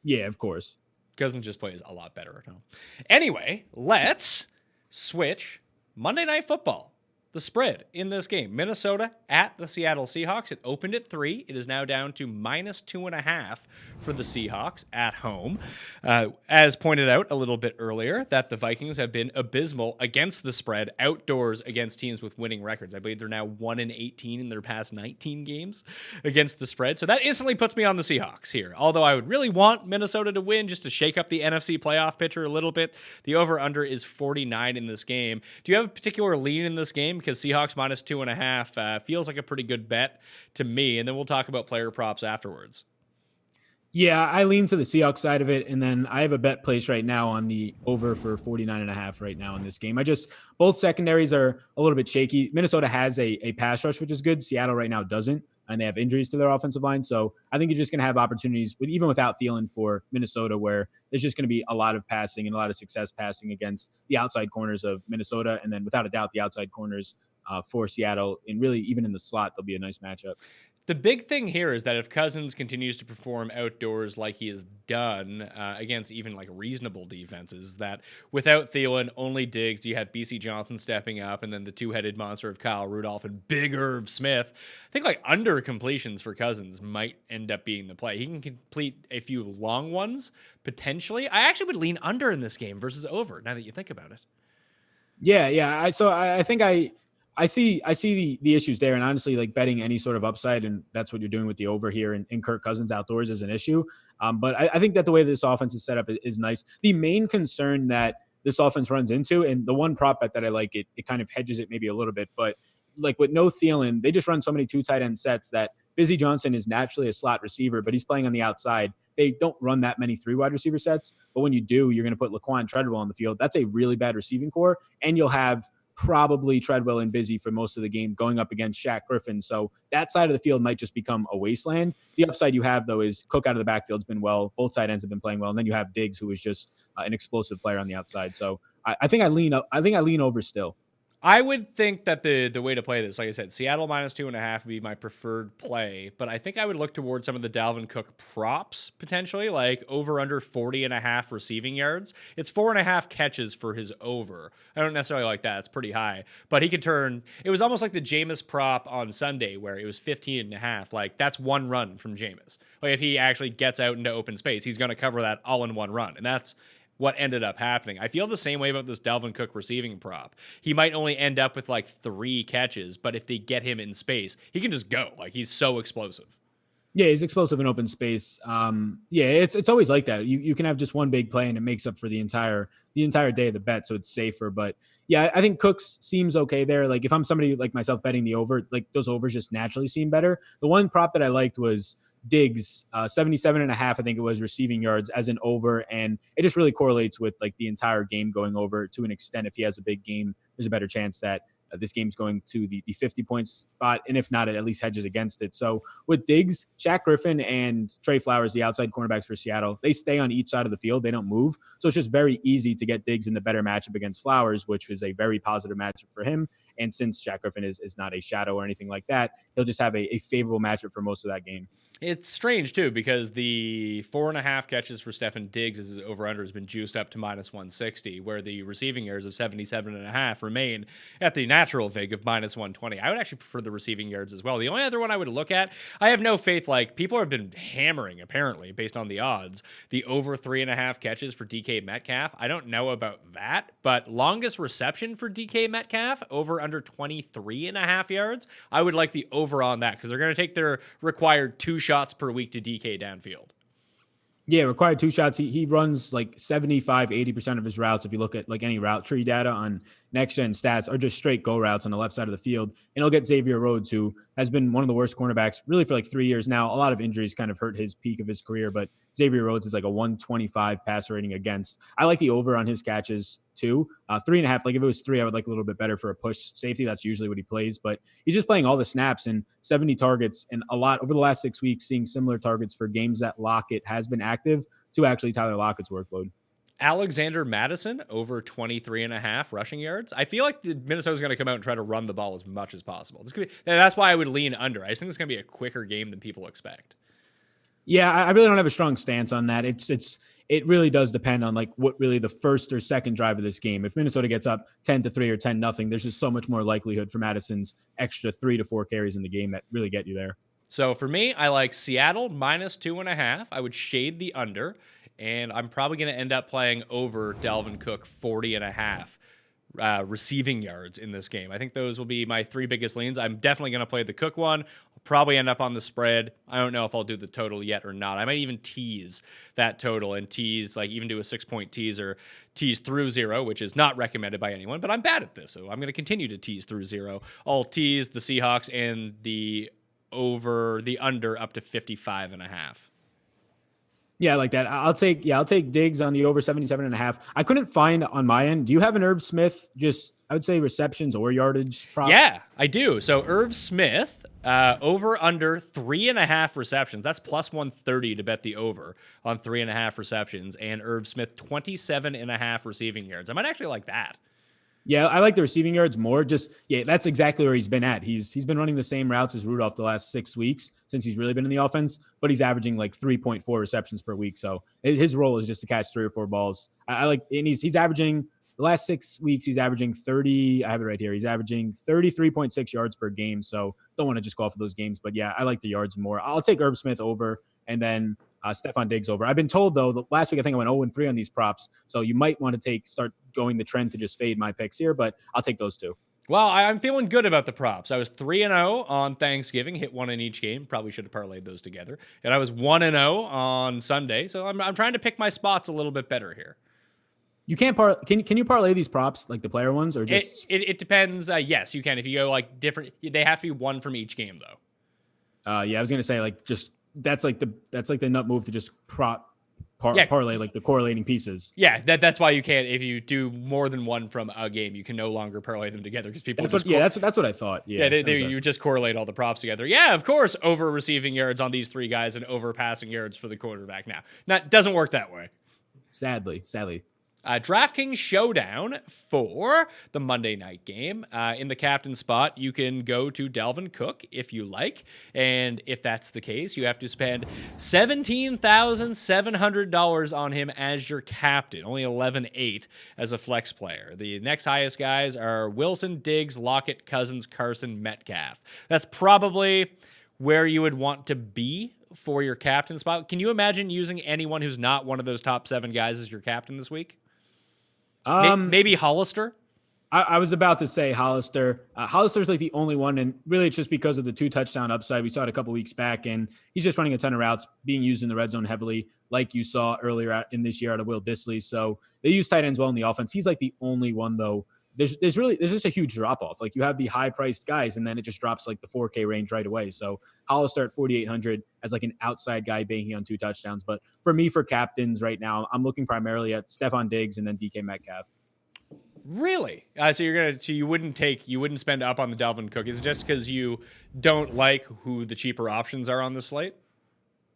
Yeah, of course. Cousins just plays a lot better at home. Anyway, let's switch Monday Night Football. The spread in this game, Minnesota at the Seattle Seahawks. It opened at 3. It is now down to -2.5 for the Seahawks at home. As pointed out a little bit earlier, that the Vikings have been abysmal against the spread outdoors against teams with winning records. I believe they're now 1-18 in their past 19 games against the spread. So that instantly puts me on the Seahawks here. Although I would really want Minnesota to win just to shake up the NFC playoff picture a little bit. The over-under is 49 in this game. Do you have a particular lean in this game? Because Seahawks -2.5 feels like a pretty good bet to me. And then we'll talk about player props afterwards. Yeah, I lean to the Seahawks side of it. And then I have a bet placed right now on the over for 49.5 right now in this game. Both secondaries are a little bit shaky. Minnesota has a pass rush, which is good. Seattle right now doesn't. And they have injuries to their offensive line. So I think you're just going to have opportunities even without Thielen for Minnesota, where there's just going to be a lot of passing and a lot of success passing against the outside corners of Minnesota. And then without a doubt, the outside corners for Seattle, and really even in the slot, there'll be a nice matchup. The big thing here is that if Cousins continues to perform outdoors like he has done against even like reasonable defenses, that without Thielen, only Diggs, you have BC Johnson stepping up, and then the two-headed monster of Kyle Rudolph and Big Irv Smith. I think like under completions for Cousins might end up being the play. He can complete a few long ones, potentially. I actually would lean under in this game versus over, now that you think about it. Yeah. I think I see the issues there, and honestly, like betting any sort of upside, and that's what you're doing with the over here, and Kirk Cousins outdoors is an issue. But I think that the way this offense is set up is nice. The main concern that this offense runs into, and the one prop bet that I like, it kind of hedges it maybe a little bit, but like with no Thielen, they just run so many 2 tight end sets that Busy Johnson is naturally a slot receiver, but he's playing on the outside. They don't run that many 3 wide receiver sets, but when you do, you're going to put Laquan Treadwell on the field. That's a really bad receiving core, and you'll have probably Treadwell and Busy for most of the game going up against Shaq Griffin. So that side of the field might just become a wasteland. The upside you have, though, is Cook out of the backfield has been well. Both tight ends have been playing well. And then you have Diggs, who is just an explosive player on the outside. So I think I lean over still. I would think that the way to play this, like I said, Seattle -2.5 would be my preferred play, but I think I would look towards some of the Dalvin Cook props potentially, like over under 40.5 receiving yards. It's 4.5 catches for his over. I don't necessarily like that. It's pretty high, but he could turn. It was almost like the Jameis prop on Sunday where it was 15.5. Like that's one run from Jameis. Like if he actually gets out into open space, he's going to cover that all in one run, and that's what ended up happening. I feel the same way about this Dalvin Cook receiving prop. He might only end up with like 3 catches, but if they get him in space, he can just go. Like he's so explosive. Yeah, he's explosive in open space. It's always like that. You can have just one big play and it makes up for the entire day of the bet, so it's safer. But yeah, I think Cooks seems okay there. Like if I'm somebody like myself betting the over, like those overs just naturally seem better. The one prop that I liked was Diggs, 77.5, I think it was, receiving yards as an over. And it just really correlates with like the entire game going over to an extent. If he has a big game, there's a better chance that this game's going to the 50-point spot. And if not, it at least hedges against it. So with Diggs, Shaq Griffin and Trey Flowers, the outside cornerbacks for Seattle, they stay on each side of the field. They don't move. So it's just very easy to get Diggs in the better matchup against Flowers, which is a very positive matchup for him. And since Shaq Griffin is not a shadow or anything like that, he'll just have a favorable matchup for most of that game. It's strange, too, because the 4.5 catches for Stefan Diggs as his over-under has been juiced up to -160, where the receiving yards of 77.5 remain at the natural vig of -120. I would actually prefer the receiving yards as well. The only other one I would look at, I have no faith, like, people have been hammering, apparently, based on the odds, the over 3.5 catches for DK Metcalf. I don't know about that, but longest reception for DK Metcalf, over under 23.5 yards, I would like the over on that, because they're going to take their required 2 shots per week to DK downfield. Yeah, required 2 shots. He runs like 75-80% of his routes. If you look at like any route tree data on next gen stats, are just straight go routes on the left side of the field. And he'll get Xavier Rhodes, who has been one of the worst cornerbacks really for like 3 years now. A lot of injuries kind of hurt his peak of his career, but Xavier Rhodes is like a 125 passer rating against. I like the over on his catches too. 3.5. Like if it was 3, I would like a little bit better for a push safety. That's usually what he plays, but he's just playing all the snaps and 70 targets and a lot over the last 6 weeks, seeing similar targets for games that Lockett has been active to actually Tyler Lockett's workload. Alexander Madison, over 23.5 rushing yards. I feel like Minnesota's going to come out and try to run the ball as much as possible. That's why I would lean under. I just think it's going to be a quicker game than people expect. Yeah, I really don't have a strong stance on that. It really does depend on like what really the first or second drive of this game. If Minnesota gets up 10-3 or 10-0, there's just so much more likelihood for Madison's extra 3 to 4 carries in the game that really get you there. So for me, I like Seattle -2.5. I would shade the under, and I'm probably going to end up playing over Dalvin Cook 40.5 receiving yards in this game. I think those will be my 3 biggest leans. I'm definitely going to play the Cook one. I'll probably end up on the spread. I don't know if I'll do the total yet or not. I might even tease that total and tease, like even do a 6-point tease or tease through 0, which is not recommended by anyone, but I'm bad at this, so I'm going to continue to tease through 0. I'll tease the Seahawks and the under up to 55.5. Yeah, I like that. I'll take Diggs on the over 77.5. I couldn't find on my end. Do you have an Irv Smith, just I would say receptions or yardage prop? Yeah, I do. So Irv Smith, over under 3.5 receptions. That's +130 to bet the over on 3.5 receptions. And Irv Smith, 27.5 receiving yards. I might actually like that. Yeah, I like the receiving yards more. That's exactly where he's been at. He's been running the same routes as Rudolph the last 6 weeks since he's really been in the offense, but he's averaging like 3.4 receptions per week. So his role is just to catch 3 or 4 balls. And he's averaging the last 6 weeks. He's averaging 30. I have it right here. He's averaging 33.6 yards per game. So don't want to just go off of those games, but yeah, I like the yards more. I'll take Irv Smith over, and then Stephon Diggs over. I've been told, though, last week I think I went 0-3 on these props, so you might want to start going the trend to just fade my picks here, but I'll take those 2. Well, I'm feeling good about the props. I was 3-0 on Thanksgiving, hit 1 in each game. Probably should have parlayed those together. And I was 1-0 on Sunday, so I'm trying to pick my spots a little bit better here. You can't can you parlay these props, like the player ones, or just it depends. Yes, you can. If you go like different, they have to be 1 from each game though. Yeah, I was gonna say like just that's like the nut move to just parlay like the correlating pieces. Yeah, that's why you can't. If you do more than 1 from a game, you can no longer parlay them together because people. That's what I thought. Yeah, you just correlate all the props together. Yeah, of course, over receiving yards on these 3 guys and over passing yards for the quarterback. Now, doesn't work that way. Sadly. DraftKings Showdown for the Monday night game. In the captain spot, you can go to Dalvin Cook if you like. And if that's the case, you have to spend $17,700 on him as your captain. Only 11.8 as a flex player. The next highest guys are Wilson, Diggs, Lockett, Cousins, Carson, Metcalf. That's probably where you would want to be for your captain spot. Can you imagine using anyone who's not one of those top 7 guys as your captain this week? Maybe Hollister. I was about to say Hollister. Hollister's like the only one, and really it's just because of the 2 touchdown upside. We saw it a couple weeks back, and he's just running a ton of routes, being used in the red zone heavily, like you saw earlier in this year out of Will Dissly. So they use tight ends well in the offense. He's like the only one, though. There's just a huge drop off. Like you have the high priced guys, and then it just drops like the 4K range right away. So Hollister at 4,800 as like an outside guy banking on 2 touchdowns. But for me, for captains right now, I'm looking primarily at Stephon Diggs and then DK Metcalf. Really? So you wouldn't spend up on the Dalvin Cook? Is it just because you don't like who the cheaper options are on the slate?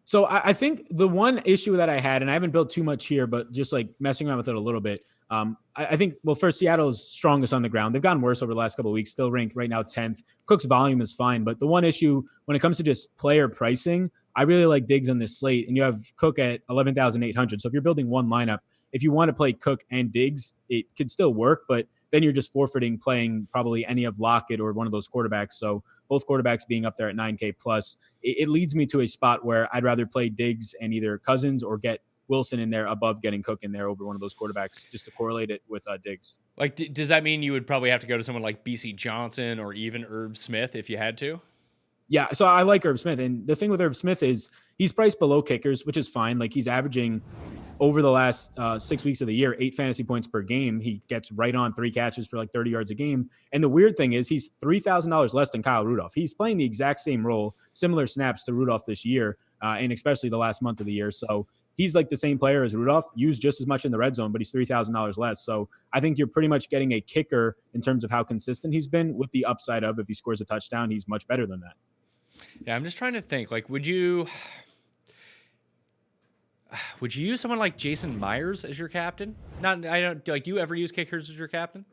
So I think the one issue that I had, and I haven't built too much here, but just like messing around with it a little bit. I think, well, first, Seattle's strongest on the ground. They've gotten worse over the last couple of weeks, still ranked right now 10th. Cook's volume is fine, but the one issue when it comes to just player pricing, I really like Diggs on this slate, and you have Cook at 11,800. So if you're building one lineup, if you want to play Cook and Diggs, it could still work, but then you're just forfeiting playing probably any of Lockett or one of those quarterbacks. So both quarterbacks being up there at 9K plus, it leads me to a spot where I'd rather play Diggs and either Cousins or get Wilson in there above getting Cook in there over one of those quarterbacks just to correlate it with Diggs. Like, does that mean you would probably have to go to someone like BC Johnson or even Irv Smith if you had to? Yeah, so I like Irv Smith. And the thing with Irv Smith is he's priced below kickers, which is fine. Like he's averaging over the last 6 weeks of the year, 8 fantasy points per game. He gets right on 3 catches for like 30 yards a game. And the weird thing is he's $3,000 less than Kyle Rudolph. He's playing the exact same role, similar snaps to Rudolph this year, and especially the last month of the year. So he's like the same player as Rudolph, used just as much in the red zone, but he's $3,000 less. So I think you're pretty much getting a kicker in terms of how consistent he's been, with the upside of if he scores a touchdown, he's much better than that. Yeah, I'm just trying to think. Like, would you use someone like Jason Myers as your captain? Do you ever use kickers as your captain?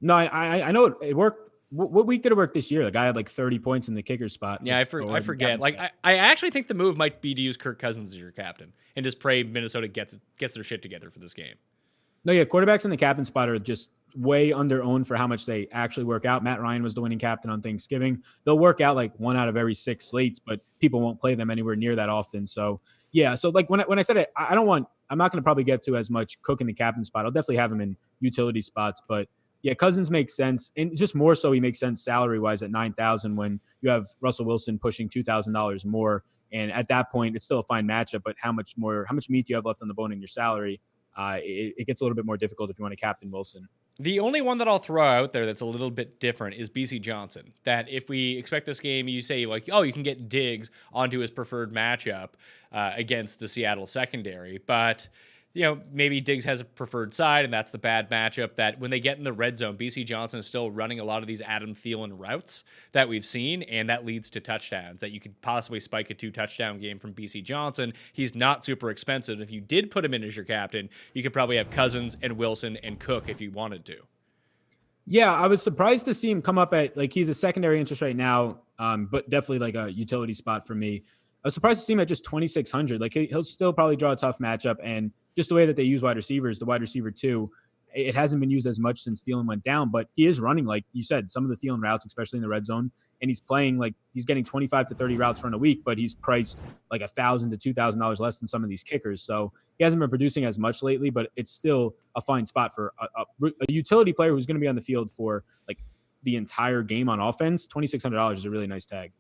No, I know it worked what week did it work this year? The guy had like 30 points in the kicker spot. Yeah, I forget. Like, I actually think the move might be to use Kirk Cousins as your captain and just pray Minnesota gets their shit together for this game. No, yeah, quarterbacks in the captain spot are just way under-owned for how much they actually work out. Matt Ryan was the winning captain on Thanksgiving. They'll work out like 1 out of every 6 slates, but people won't play them anywhere near that often. So, yeah, so like when I said it, I'm not going to probably get to as much Cook in the captain spot. I'll definitely have him in utility spots, but yeah, Cousins makes sense. And just more so, he makes sense salary-wise at $9,000 when you have Russell Wilson pushing $2,000 more. And at that point, it's still a fine matchup, but how much meat do you have left on the bone in your salary? It gets a little bit more difficult if you want to captain Wilson. The only one that I'll throw out there that's a little bit different is BC Johnson. That if we expect this game, you say like, oh, you can get Diggs onto his preferred matchup against the Seattle secondary, but maybe Diggs has a preferred side, and that's the bad matchup. That when they get in the red zone, BC Johnson is still running a lot of these Adam Thielen routes that we've seen, and that leads to touchdowns. That you could possibly spike a 2-touchdown game from BC Johnson. He's not super expensive. If you did put him in as your captain, you could probably have Cousins and Wilson and Cook if you wanted to. Yeah, I was surprised to see him come up at, like, he's a secondary interest right now, but definitely like a utility spot for me. I was surprised to see him at just 2,600. Like, he'll still probably draw a tough matchup, and just the way that they use wide receivers, the wide receiver too, it hasn't been used as much since Thielen went down, but he is running, like you said, some of the Thielen routes, especially in the red zone, and he's playing like he's getting 25 to 30 routes run a week, but he's priced like $1,000 to $2,000 less than some of these kickers. So he hasn't been producing as much lately, but it's still a fine spot for a utility player who's going to be on the field for like the entire game on offense. $2,600 is a really nice tag.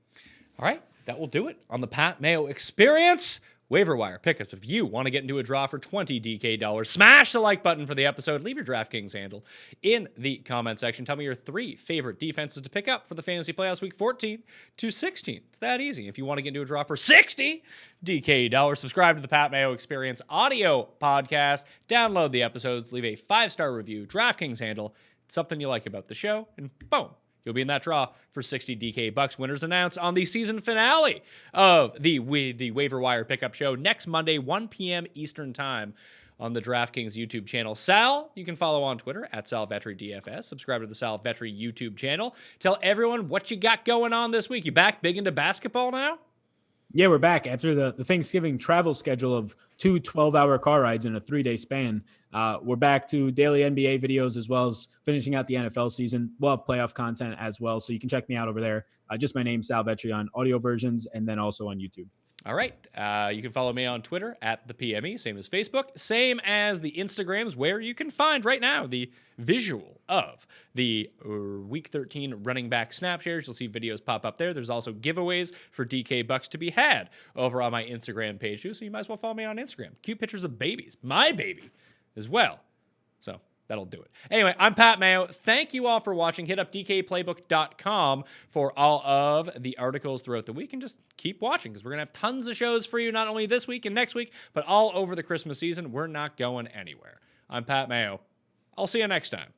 All right, that will do it on the Pat Mayo Experience. Waiver Wire pickups. If you want to get into a draw for $20 DK, smash the like button for the episode. Leave your DraftKings handle in the comment section. Tell me your 3 favorite defenses to pick up for the Fantasy Playoffs Week 14 to 16. It's that easy. If you want to get into a draw for $60 DK, subscribe to the Pat Mayo Experience audio podcast. Download the episodes. Leave a 5-star review. DraftKings handle. It's something you like about the show. And boom. You'll be in that draw for $60 DK bucks. Winners announced on the season finale of the Waiver Wire Pickup Show next Monday, 1 p.m. Eastern Time on the DraftKings YouTube channel. Sal, you can follow on Twitter at Sal Vetri DFS. Subscribe to the Sal Vetri YouTube channel. Tell everyone what you got going on this week. You back big into basketball now? Yeah, we're back after the Thanksgiving travel schedule of 2 12-hour car rides in a 3-day span. We're back to daily NBA videos as well as finishing out the NFL season. We'll have playoff content as well, so you can check me out over there. Just my name, Sal Vetri, on audio versions and then also on YouTube. All right. You can follow me on Twitter at the PME, same as Facebook, same as the Instagrams, where you can find right now the visual of the Week 13 running back snap shares. You'll see videos pop up there. There's also giveaways for DK bucks to be had over on my Instagram page too, so you might as well follow me on Instagram. Cute pictures of babies, my baby as well. So that'll do it. Anyway, I'm Pat Mayo. Thank you all for watching. Hit up dkplaybook.com for all of the articles throughout the week, and just keep watching because we're going to have tons of shows for you, not only this week and next week, but all over the Christmas season. We're not going anywhere. I'm Pat Mayo. I'll see you next time.